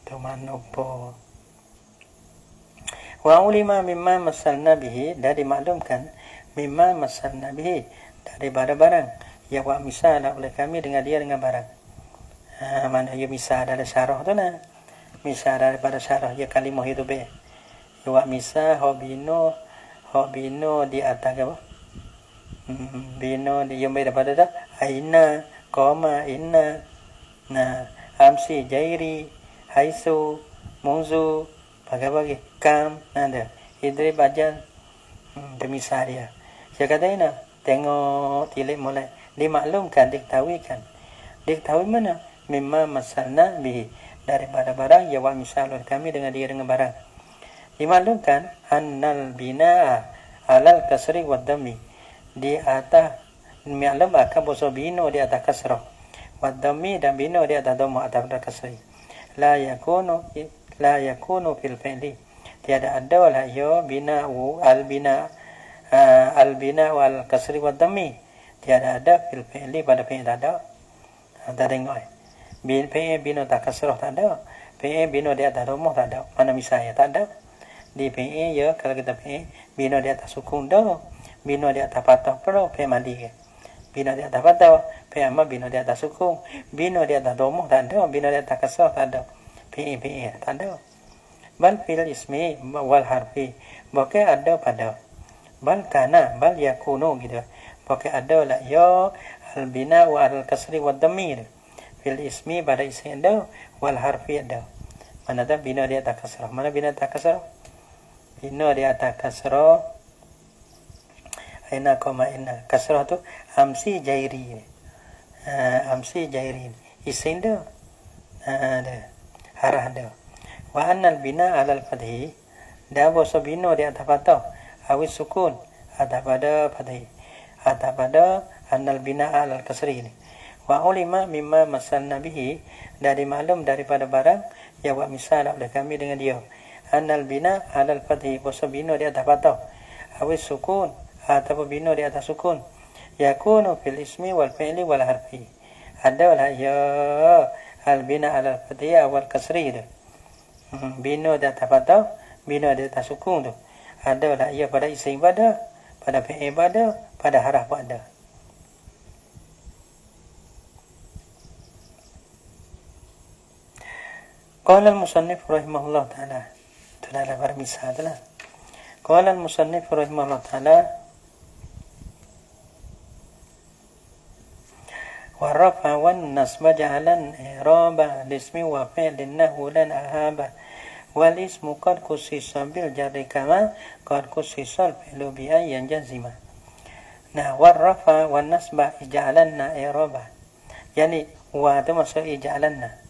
Tu makna apa? Wa ulima mimma masalna bihi dan dimaklumkan mimma masalna bihi daripada barang ya wa misal oleh kami dengan dia dengan barang. Mana ya misal dari syarah tu nah. Misal daripada syarah ya kalimah itu be. Ya wa misal hobino di atas apa? Bino di yang daripada dah aina koma inna nah amsi jairi haisu munzu bagi kam ada idri bajan misal dia. Saya kata ini tengok tilik mulai dimaklumkan diketahui mana mimma masalna bihi daripada barang ya wa misal kami dengan dia dengan barang dimaklumkan annal bina alal kasri wad dhammi di atas maklum akan boso bino di atas kasrah wad dhammi dan bino di atas dhamma atas kasri la yakunu fil fi'li tiada ada lah ya bina al bina wal kasri wad dhammi tiada ada fil fi'li pada fi'il tak ada. Tak tengok fi'il bina tak kasrah tak ada, fi'il bina di atas dhamma tak ada, mana misalnya tak ada. Di fi'il ya kalau kita fi'il bina di atas sukun dah, bina di atas fathah pula fi'il madi ke. Bina di atas fathah, fi'il amma bina di atas sukun, bina di atas dhamma tak ada, bina di atas kasrah tak ada. Fi'il tak ada. Bal fil ismi wal harfi, bukan ada pada. Bal kana, bal yakunu gitu. Bukan ada lah ya al bina wa al kasri wad dhammi. Fil ismi pada isim ada, wal harfi ada. Mana dah bina di atas kasrah? Mana bina di atas kasrah? Bina di atas kasrah. Aina koma inna. Kasrah tu amsi jairi. Amsi jairi. Isim dah. Ada. Harah dah. Wa annal bina alal fathi. Dah bosa bina di atas fathah. Awis sukun. Ada pada fathi. Ada pada annal bina alal kasri ni. Wa ulima mimma masalna bihi. Dari maklum daripada barang. Ya wa misal oleh kami dengan dia. Annal bina alal fathi. Bosa bina di atas fathah. Awis sukun. Atau bina di atas sukun. Yakunu fil ismi wal fi'li wal harfi. Adalah ya al bina alal fathi wal kasri tu. Bina di atas fathah. Bina di atas sukun tu. Adalah ia pada isim pada. Pada fi'il pada. Pada haraf pada. Qala al-musannif rahimahullah ta'ala. Itu adalah bermisal lah. Qala al-musannif rahimahullah ta'ala. Warrafa wan nasba ja'alan i'raba lismi wa fi'lin nahu lan ahaba. Wal ismu qad khussisa bil jarri kama qad khussisa al-fi'lu bi ayyan jazima. Nah, warrafa wan nasba ija'alanna i'raba. Yani wa itu maksud ija'alanna.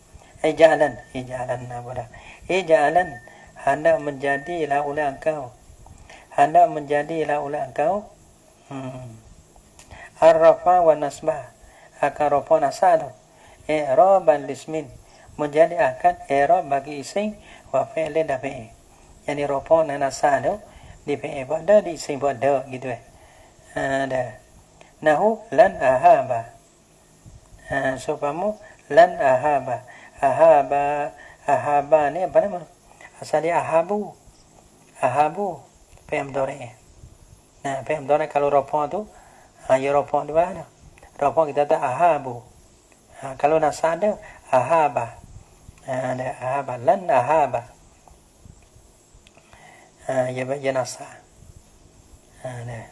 Ija'alanna bodoh. Ija'alan hendak menjadilah oleh engkau. Hendak menjadilah oleh engkau. Arrafa wan nasba akan rafa nasab. I'raban lismin menjadi akan i'rab bagi isim wa fi'lin dan fi'il. Yani rafa dan nasab di fi'il pada di isim pada gitu Ada. Nahu lan ahaba. Sopamu lan ahaba. Ahaba ni apa nama? Asal dia ahabu. Ahabu PM dore. Nah, PM dore kalau ropon tu, ya ropon di mana? Ropon kita tak ahabu. Kalau nasa ada ahaba. Ada ahaba lan ahaba. Ya nasa. Nah.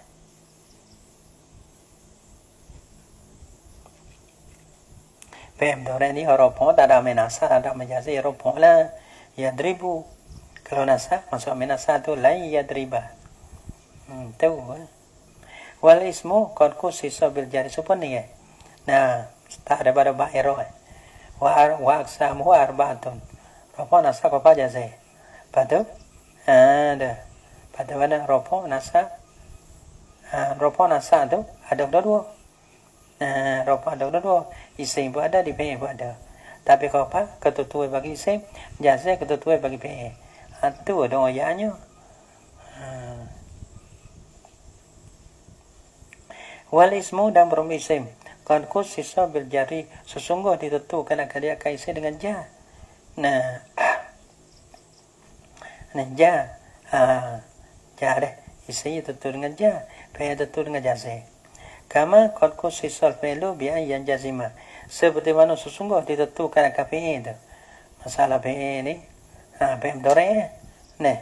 PM dore ni ropon tak ada menasa, ada menjadi ropon lah. Ya dribu. Kalau nasa masuk menasa tu lain ya driba. Tahu. Wal ismu qad khusisa bil jari supun ni. Nah, tak ada pada ba'iro. Wa aqsamu arba'atun. Ropon nasa apa aja sih? Padu? Ada. Pada mana ropon nasa? Ropon nasa tu ada dua. Ropon ada dua. Isim pun ada, di PE pun ada. Tapi kalau apa? Ketutuai bagi isim, jazai ketutuai bagi PE. Itu dong ayatnya. Wal ismu dan berum isim. Qad khusisa bil jari, sesungguh ditentukan akan dia kaisi dengan ja. Nah, ja. Ja deh. Isim tentu dengan ja. PE tentu dengan jazai. Kama qad khusisa al-fi'lu bi ayyan jazima. Seperti mana sesungguh ditentukan akan PE itu. Masalah PE ni PM dore nah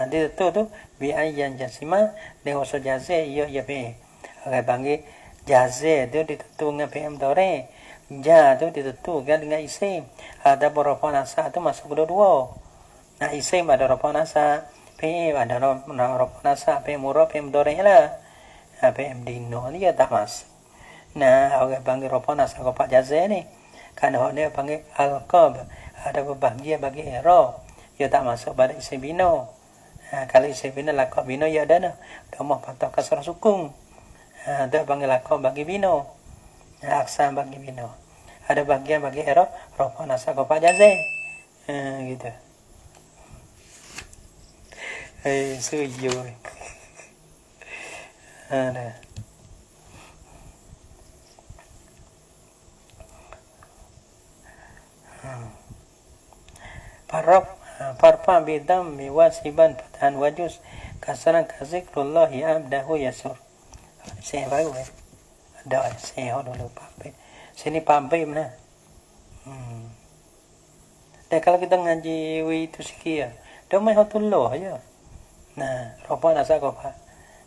ditentu tu bi ayyan jazima dengan usul jazai ya PE. Orang panggil jazai tu ditentu dengan PM dore. Ja tu ditentukan dengan isim. Ada beberapa nasa tu masuk dua-dua. Nah, isim ada beberapa nasa, PE ada beberapa nasa, PM murah, PM dore lah. PM dino ni ya tak masuk. Nah, orang panggil beberapa nasa kopak jazai ni. Kan orang dia panggil al-qab. Ada berbahagia bagi era. Ya tak masuk pada isim bino. Kalau isim bino lakab bino ya ada nah. Domah patah kasrah sukung. Dia panggil lakab bagi bino. Aksan bagi bino. Ada bagian bagi era. Ropa nasa kopak jazai. Gitu. Setuju. Ada. Parfa bidam miwasiban fatahan wajus kasran kazikrullahi abdahu yasur. Saya baru ada saya dulu pampai. Sini pampai mana? Dan kalau kita ngaji itu sekian, dah mai hatullah ya. Nah, ropa nasa ko pa.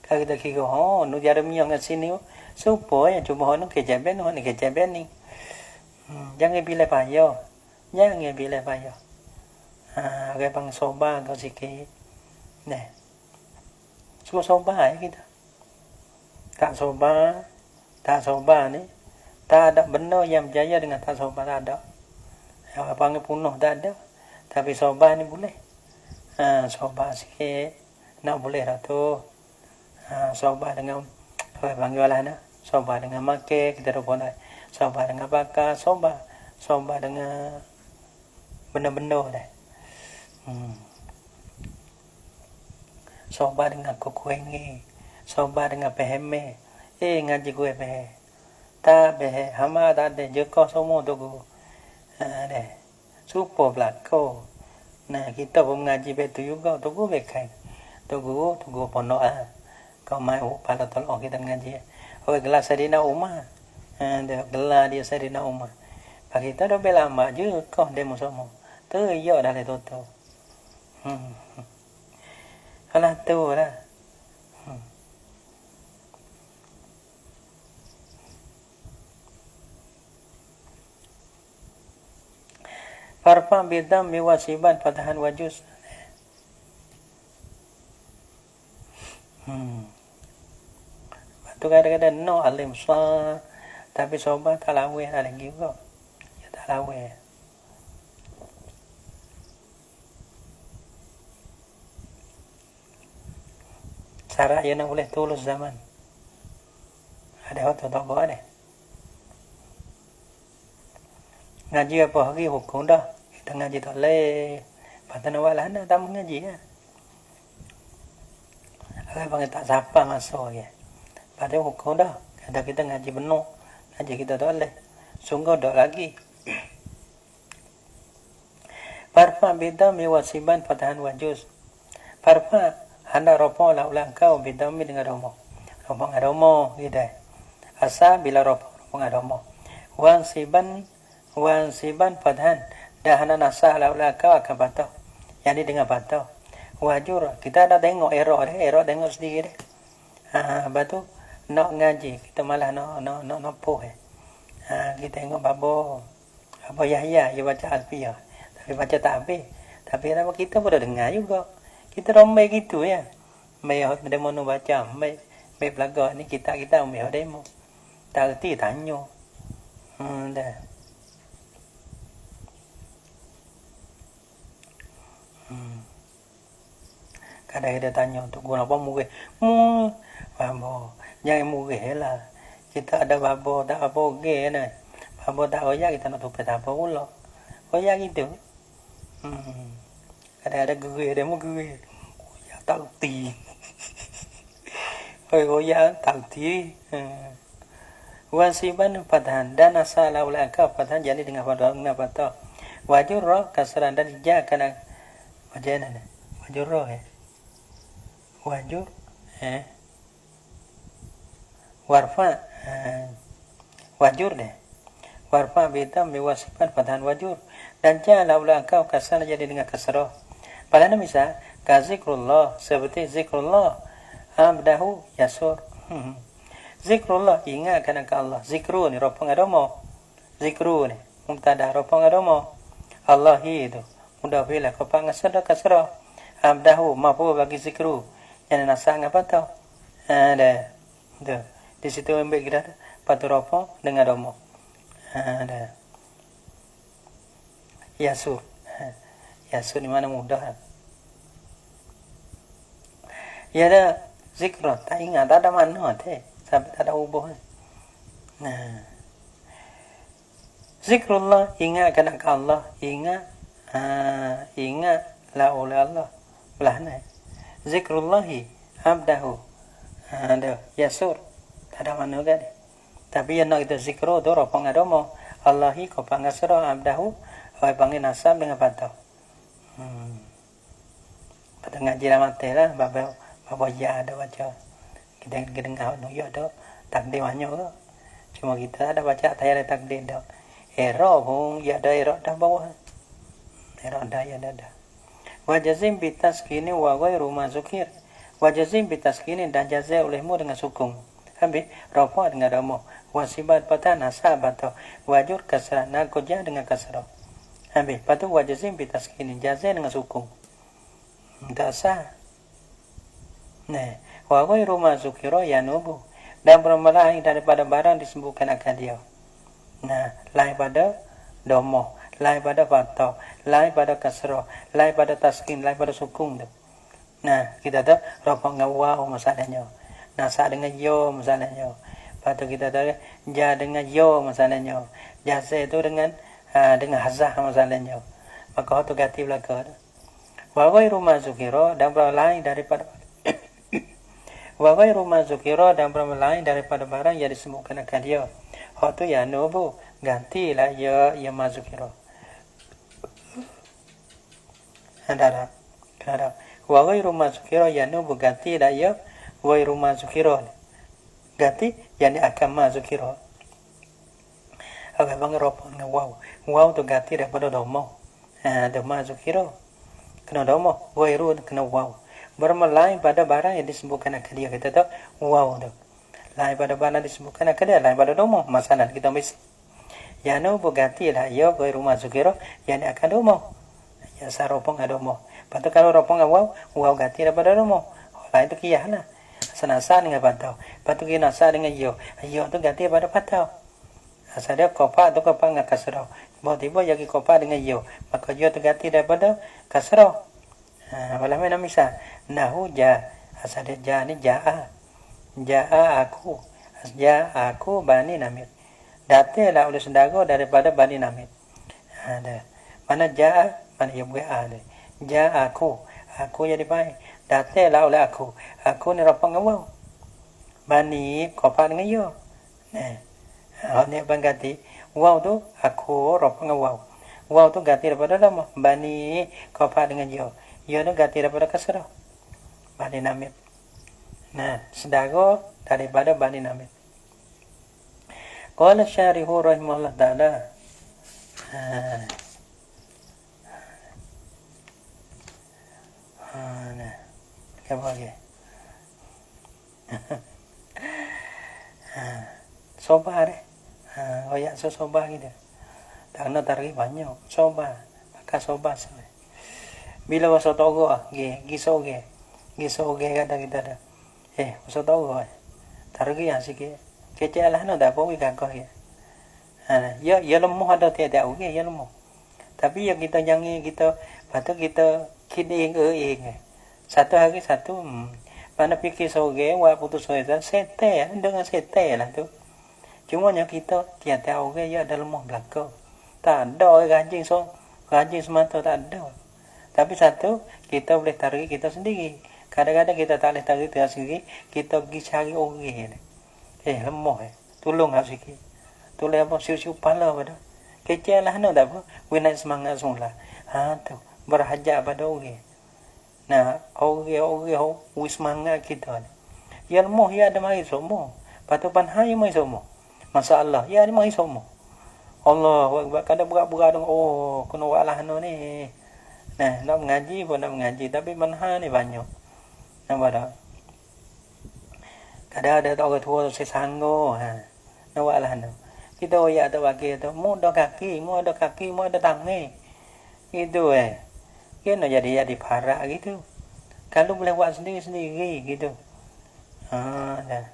Kalau kita kira nu jara miang kat sini supaya cuma nu kejaben ni. Jangan pilih payah. Jangan pilih payah. Cái bằng số 3 có gì cái này số 3 kita tak số 3 ni tak ada benda yang berjaya dengan tak số 3 tak ada. Yang panggil punuh tak ada. Tapi số 3 ni boleh. Số 3 sikit nak boleh dah tu. Số 3 dengan apa panggil lah na. Số 3 dengan make kita rupon dah. Số 3 dengan bakar, số 3 dengan benda-benda dah. Sobat dengan kukuengi, sobat dengan peheme, ngaji gue pehe, tak pehe, hama tak ada, joko semua tu gue, deh, super belako, nah kita pun ngaji betu juga, tu gue bekai, tu gue pondok kau mau pada tolong kita ngaji, gelas sedina umah, gelas dia sedina umah, bagi kita dah belama je, kau demo semua, tu iya dah le tu. Alah tu lah. Farfa bidam miwasiban fatahan wajus. Batu kadang-kadang no alim sah. Tapi sobat tak lawe ada juga. Ya tak lawe. Cara yang boleh tulus zaman. Ada waktu tak boleh deh. Ngaji apa hari hukum dah. Kita ngaji tak leh. Patut nak walah dah tak mengaji ya. Agak panggil tak siapa masuk ya. Patut hukum dah. Kata kita ngaji benar. Ngaji kita tak leh. sungguh dok lagi. Parfa bidami wasiban fatahan wajuz. Parfa handa ropo la ulang kau bidami dengan romo. Romo ngaromo gitu. Asa bila ropo ngaromo. Wansiban fatahan dah handa nasa la ulang kau akan patah. Yani dengan patah. Wajur kita ada tengok error tengok sendiri deh. Batu nak ngaji kita malah nak poh. Kita tengok babo Yahya dia baca Alfiyah. Tapi baca tak habis. Tapi nama kita pun dah dengar juga. Kita ramai gitu ya. Mai demo nu baca, mai pelaga ni kita mai demo. Tak erti tanya. Dah. Kadang-kadang tanya untuk guna apa murih. Babo. Jangan murih lah. Kita ada babo tak apa ge ni. Babo tak oya kita nak tupai tak apa pula. Oya gitu. Ada gue demo gue. Oya tak ti. Oya tak ti. Wasiban fatahan dan asala ulaka fatahan jadi dengan pada ngapa. Wajur roh kasran dan ja kana wajana. Wajur roh wajur warfa wajur deh. Warfa bita miwasiban fatahan wajur dan jala ulaka kasran jadi dengan kasrah. Pada misal ka zikrullah seperti zikrullah abdahu yasur. Zikrullah ingat akan Allah. Zikru ni ropong adomo. Zikru ni mubtada ropong adomo. Allah itu mudah bila kau pangasada kasrah. Abdahu mafu bagi zikru. Yang nasang apa tau? Ada. Tu. Di situ ambil kita patu ropong dengan adomo. Ada. Yasur. Yasur ni mana mudah. Ya ada zikru tak ingat tak ada mana teh. Sampai tak ada ubah. Nah. Zikrullah ingat kepada Allah, ingat la oleh Allah. Belah ni. Zikrullahi abdahu. Ada yasur. Tak ada mana kan. Tapi yang nak kita zikru tu ropong adomo. Allahi kau panggil surah abdahu. Kau panggil nasab dengan patah. Pada ngaji lah mati lah. Bapa ya ada baca. Kita dengar nuyuk tu takdir banyak ke. Cuma kita ada baca tak ada takdir dah. Error pun ya ada error dah bawah. Error dah ya dah. Wajazim bitaskini wa ghairu mazukir. Wajazim bitaskini dan jazai olehmu dengan sukun. Habis rafa dengan dhamma. Wasibat patah nasab atau wajur kasrah nakoja dengan kasrah. Habis patu wajazim bitaskini jazai dengan sukun. Tak sah. Nah. Wa ghairu ma zukira yanubu dan bermelain daripada barang disebutkan akan dia. Nah, lain pada domo, lain pada fatha, lain pada kasrah, lain pada taskin, lain pada sukun tu. Nah, kita tahu rafa dengan waw masalahnya. Nasa dengan yo masalahnya. Lepas kita tahu ja dengan yo masalahnya. Jasa itu dengan hazah masalahnya. Maka itu ganti belakang. Wa ghairu ma zukira dan bermelain daripada wa ghairu ma zukira dan lain daripada barang yang disebutkan akan dia. Hak tu ya nubu gantilah ya ma zukira. Ada. Wa ghairu ma zukira ya nubu gantilah ya ghairu ma zukira. Ganti yang akan ma zukira. Agak bang ropon dengan waw. Waw tu ganti daripada domo. Ada ma zukira. Kena domo, ghairu kena waw. Bermelain pada barang yang disebutkan akan dia. Kita tahu wow tu. Lain pada barang disebutkan akan dia. Lain pada domo. Masalah kita mesti. Yang nu berganti lah. Ya berumah zukira. Yang akan domo. Ya saropong ada domo. Lepas tu kalau ropong wow. Wow ganti daripada domo. Lain tu kiyah lah. Senasa dengan patau. Lepas tu kiyah nasa dengan yo. Yo tu ganti daripada patau. Asal dia kopak tu kopak dengan kasrah. Tiba-tiba jadi kopak dengan yo. Maka yo tu ganti daripada kasrah. Walau mana misal nahu ja asal dia ja ni jaa aku Bani Namir datanglah oleh saudara daripada Bani Namir. Ada mana jaa mana ya buat ada ja aku jadi baik datanglah oleh aku ni rapang awal Bani kopa dengan yo. Nah ni bangkati Waw tu aku roh dengan waw. Waw tu ganti daripada lemah. Bani kofa dengan yo. Yo tu ganti daripada kasrah. Bani namit. Nah, sedara daripada bani namit. Qala syarihu rahimahullah ta'ala. Nah. Apa lagi? Soba deh. Kayak soba gitu. Karena tarik banyak. Soba. Maka soba sih. Bila wasat ogo gisoge. Gisoge kata kita dah. Wasat ogo. Tarik asik ke. Kece lah no dah pun kita kau ya. Ya lemah ada tiada oge ya lemah. Tapi ya kita jangan kita patut kita kini satu hari satu mana fikir soge wa putus soge sete dengan sete lah tu. Cuma yang kita tiada oge ya ada lemah belakang. Tak ada gaji semata tak ada. Tapi satu kita boleh tarik kita sendiri. Kadang-kadang kita tak boleh tarik kita sendiri, kita pergi cari oge. Lemah tolong hak sikit. Tolong apa siu-siu pala pada. Kecil lah no tak apa. Wina semangat semula. Tu berhajat pada oge. Nah, oge wis semangat kita. Ya lemah ya ada mai semua. Patu panhai mai semua. Masalah ya ada mai semua. Allah Akbar kadang berat-berat kena walah no ni. Nah, nak mengaji pun nak mengaji tapi panha ni banyak. Nampak tak? Kadang ada orang tua tu sesanggo nak walah no. Kita ya ada bagi tu mu ada kaki, mu ada tangan. Gitu Kena jadi parak gitu. Kalau boleh buat sendiri gitu. Dah.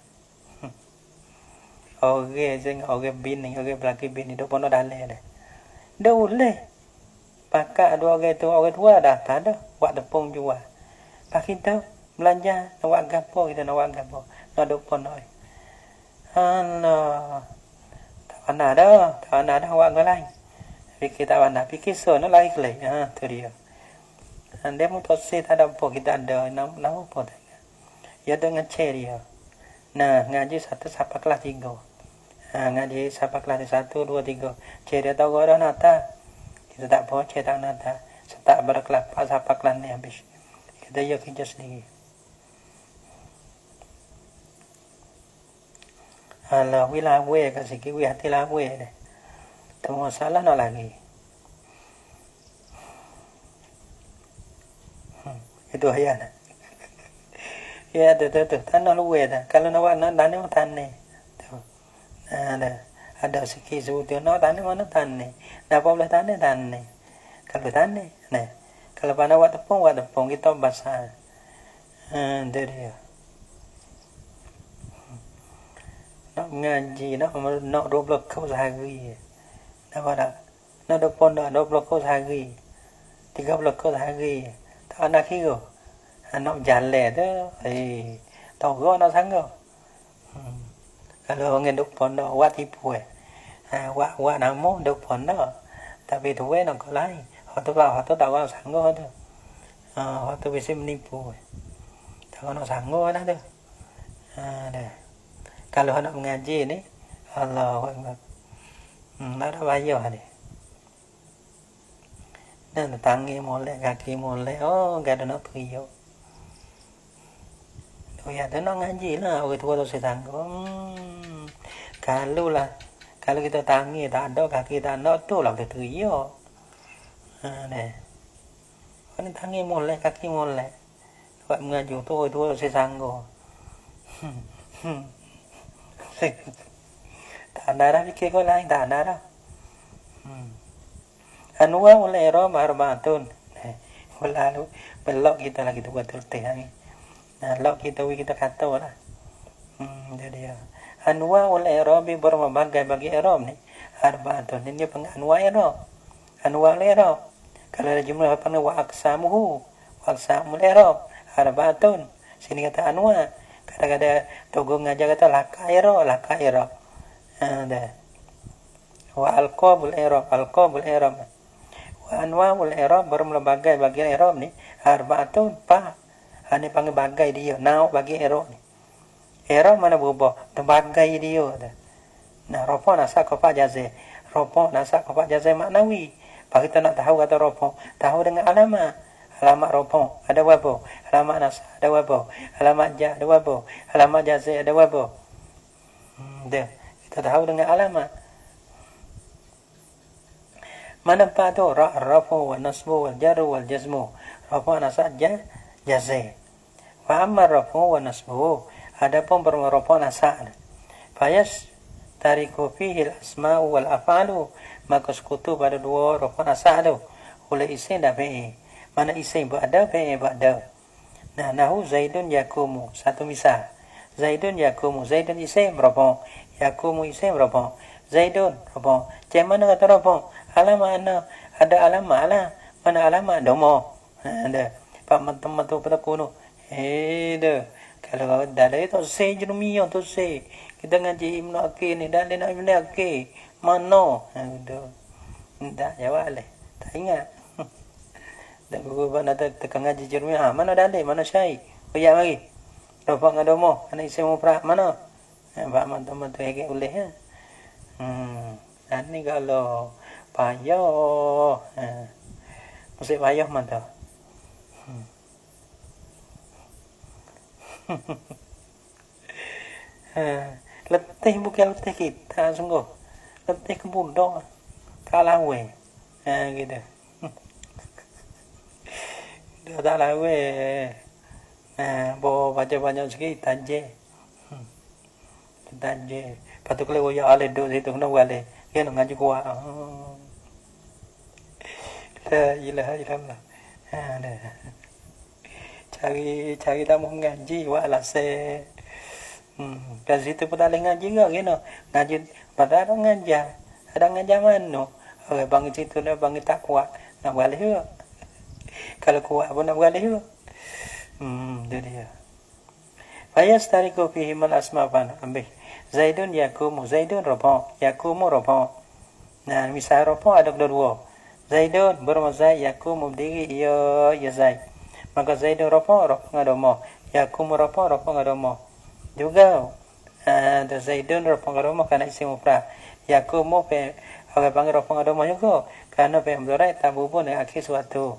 Oke bini, belaki bini tu pun dah leh dah. Dah boleh. Pakai dua orang tua dah tak ada buat tepung jual. Pak kita belanja nak buat gapo kita nak buat gapo. Nak duk pon oi. Allah. Tak ada buat lain. Fikir tak pandai, fikir so no lain kelai. Tu dia. Anda mu tosi tak ada apa kita ada nama apa tak. Ya dengan ceria. Nah, ngaji satu sampai kelas 3. Ngaji sampai kelas 1 2 3. Ceria tahu orang nata. Kita tak apa cetak nata. Setak berkelas sampai kelas ni habis. Kita ya kerja sendiri. Alah wilah we kasi ki we hati lah we deh. Tu masalah nak lagi. Itu ayat. Ya tu tanah luwe dah. Kalau nak buat tanah tanah. Tu. Ada sikit sebutnya nak tanah mana tanah. Nak apa boleh tanah. Kalau tanah, nah. Kalau pandai buat tepung kita basah. Dia. Nak ngaji, nak 12 kau sehari. Nak apa? Nak 12 kau sehari. 30 kau sehari. Tak nak kira. Nak jalan tu, tahu kau nak sanggup. Kalau orang duk pondok, buat tipu buat nama duk pondok. Tapi tu nak kau lain. Hak tu tak kau sanggup tu. Hak tu bisa menipu. Tak kau nak sanggup dah tu. Dah. Kalau nak mengaji ni, Allah Akbar. Ada bayar ni. Dan tangi molek, kaki molek. Gak ada nak pergi. Ya, tu nak ngaji lah. Orang tua tu saya tanggung. Kalau kita tangi tak ada, kaki tak ada, tu lah kita pergi. Dah. Kalau tangi molek, kaki molek. Buat mengaji tu, orang tua saya tanggung. Tak ada dah fikir kau lain, tak ada dah. Anwa oleh Rom arbaatun. Lalu belok kita lagi tu buat tertih ni. Lok kita kata lah. Jadi anwa oleh Rom berbagai bagi Rom ni. Arbaatun ini penganwa Rom. Anwa oleh Rom. Kalau ada jumlah apa ni wa aksamuhu. Wa aksamul Rom. Arbaatun. Sini kata anwa. Kadang-kadang togo ngajar kata laka ero. Dah. Wa alqabul i'rab. Wa anwaul i'rab berbagai bagian i'rab ni arba'atun ini panggil bagai dia. Nau bagi i'rab ni. I'rab mana berubah? Bagai dia. Nah, rafa nasab kafa jazih. Ropo nasa kopak jazai maknawi. Bagi kita nak tahu kata ropo, tahu dengan alamat. Alamat ropo ada wabo, alamat nasa ada wabo, alamat ja ada wabo, alamat jazai ada wabo. Kita tahu dengan alamat. Mana padu rafu wal nasbu wal jaru wal jazmu. Rafu nasa ja jazai. Wa amma rafu wa nasbu, adapun rafu nasa. Fayas tariku fihi al-asma wal af'alu, maka sekutu pada dua rafu nasa tu. Oleh isim dan fi'il. Mana isim ba'da, fi'il ba'da. Nah, nahu Zaidun yakumu, satu misal. Zaidun yakumu, Zaidun isim rafu, yakumu isim rafu. Zaidun rafu. Macam mana kata rafu? Alamat ana, ada alamat lah. Mana alamat domo. Ada. Pak mantu pada kuno. Kalau dah ada tu say jerumiyah tu say. Kita ngaji Ibnu Aqil ni, dah ada nak Ibnu Aqil. Mana? Tak jawab leh. Tak ingat. Tak guru nak tekan ngaji jerumiyah. Mana dah ada? Mana syai? Bayar lagi. Rafa ngadomo, anak isi mufrad mana? Pak mantu hege boleh. Dan ni kalau payah. Mesti payah mantap. Letih bukan letih kita sungguh. Letih ke budak. Tak lawe. Gitu. Dah tak lawe. Bawa baca-baca sikit tajik. Tajik. Lepas tu kalau ya alih duduk situ kena balik. Dia nak ngaji kuat. La ilaha illallah. Cari tamu ngaji wala se. Kat situ pun tak boleh ngaji ke kena. Ngaji pada orang ngajar. Ada ngajar mana? Orang bang situ dah bang tak kuat. Nak balik ke? Kalau kuat pun nak balik ke? Itu dia. Fayastariku fihi mal asma fan ambil. Zaidun yakumu, Zaidun rafa, yakumu rafa. Nah, misal rafa ada kedua. Zaidun bermazai yakumu berdiri ya Zaid. Maka Zaidun rafa ngadomo, yakumu rafa ngadomo. Juga ada Zaidun rafa ngadomo kerana isim mufrad. Yakumu pe orang panggil rafa ngadomo juga kerana pe mudhari' tak berhubung dengan akhir suatu.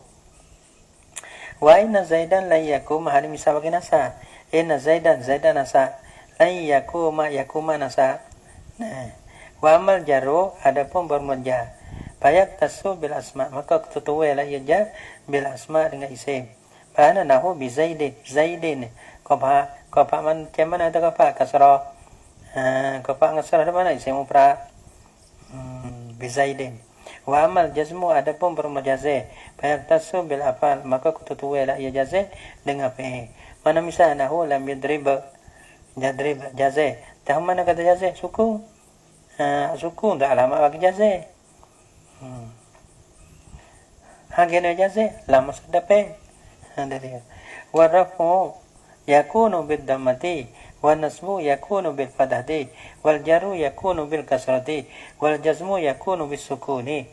Wa inna Zaidan la yakum, hari misal bagi nasa. Inna Zaidan nasa. La yakuma nasa. Nah, wa amal jaru adapun bermuja. Bayak tasu bil asma, maka ketutuai lah ia ja bil asma dengan isim. Bahana nahu bi Zaidin. Kau faham macam mana tu kau faham kasrah. Kau faham kasrah di mana isim mufrad. Bi Zaidin. Wa amal jazmu adapun bermujazih. Bayak tasu bil afal, maka ketutuai lah ia jazih dengan fi'il. Mana misal nahu lam yadrib jazih. Tahu mana kata jazih? Sukun. Sukun tak alamat bagi jazih. Kena jazih lama sudah pe. Dari wa rafu yakunu bid dammati wa nasbu yakunu bil fathati wal jaru yakunu bil kasrati wal jazmu yakunu bis sukuni.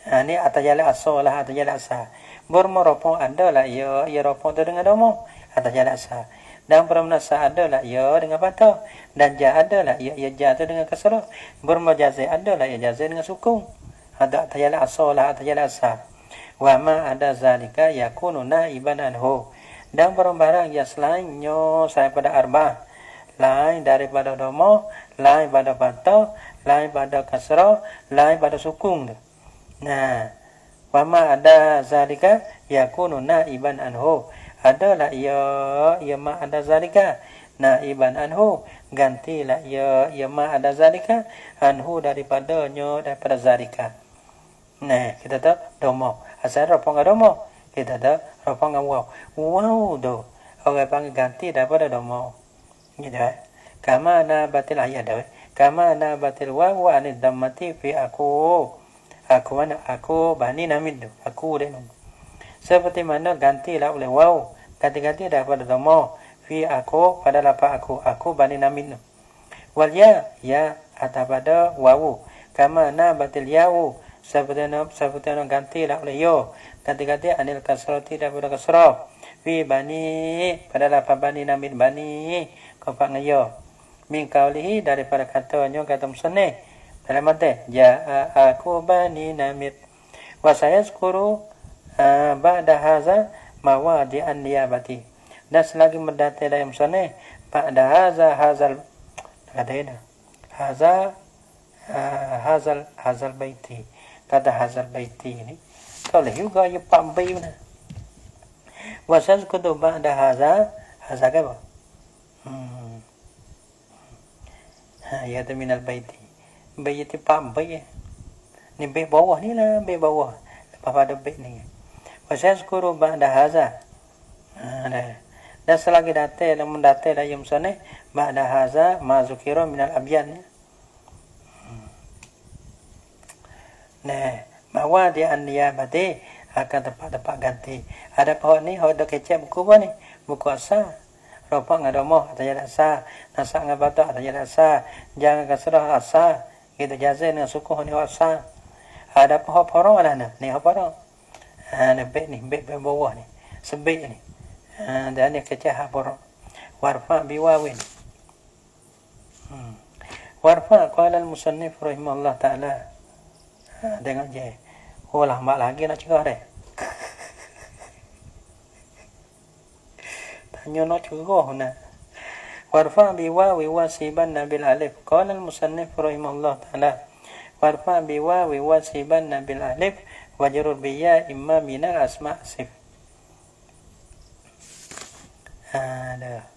Ini atajala asalah atajala asa. Bermarafu adalah ya rafu dengan domo atajala asa. Dan permenasa adalah ya dengan fathah, dan ja adalah ya ja dengan kasrah. Bermajazih adalah ya jazih dengan sukun. Ada atajala asalah atajala asa. Wa ma ada zalika yakunu naiban anhu. Dan barang-barang yang selainnya saya pada arba'ah, lain daripada domo, lain pada fathah, lain pada kasrah, lain pada sukun. Nah, wa ma ada zalika yakunu naiban anhu. Adalah ya ma ada zalika naiban anhu, gantilah ya ma ada zalika anhu daripada zalika. Nah, kita tahu domo asal rapang domo, kita tahu rapang waw tu orang panggil ganti daripada domo gitu. Kama na batil ayat dah. Kama na batil waw anid dammati fi aku mana aku bani namid aku deh. Seperti mana gantilah oleh waw, ganti-ganti daripada domo fi aku pada lafaz aku bani namid. Wal ya pada wawu kama na batil yawu, seperti mana gantilah oleh yo, ganti-ganti anil kasrati daripada kasrah fi bani pada lafaz bani namid bani kau pak ngayo min kaulihi daripada katanya kata musannif dalam mata jaa aku bani namir wa sayazkuru ba'da haza mawadi an niyabati. Dan selagi mendatai dalam sana ba'da hazal kata hazal baiti, kata hazal baiti ini kalau juga ya pambai mana wasas kudu ba'da haza ke apa ya tu minal baiti pambai ni bait bawah ni lah, bait bawah lepas pada bait ni wasas kudu ba'da haza. Dan selagi datai dan mendatai dalam sana ba'da haza ma zukira minal abyan. Nah, bahawa dia an-niyabati akan tempat-tempat ganti. Ada pohon ni, hok dak kecek buku apa ni? Buku asal. Ropak ngada moh atau jadi asal. Nasak ngada batu atau jadi asal. Jangan kasrah asal. Gitu jazai dengan sukuh ni asal. Ada pohon porong lah ni porong. Ni bek bawah ni. Sebik ni. Dan ni kecek hak porong. Warfa biwawin. Warfa qala al-musannif rahimahullah ta'ala. Tengok je. Oh lambat lagi nak cegah deh. Tanya nak cegah nak. Warfa biwawi wasiban bil alif. Qala al-musannif rahimahullah ta'ala. Warfa biwawi wasiban bil alif wajrur biya imma minal asma' sif. Ada.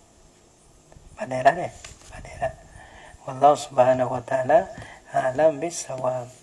Padahlah deh. Padahlah. Wallahu subhanahu wa ta'ala alam bisawab.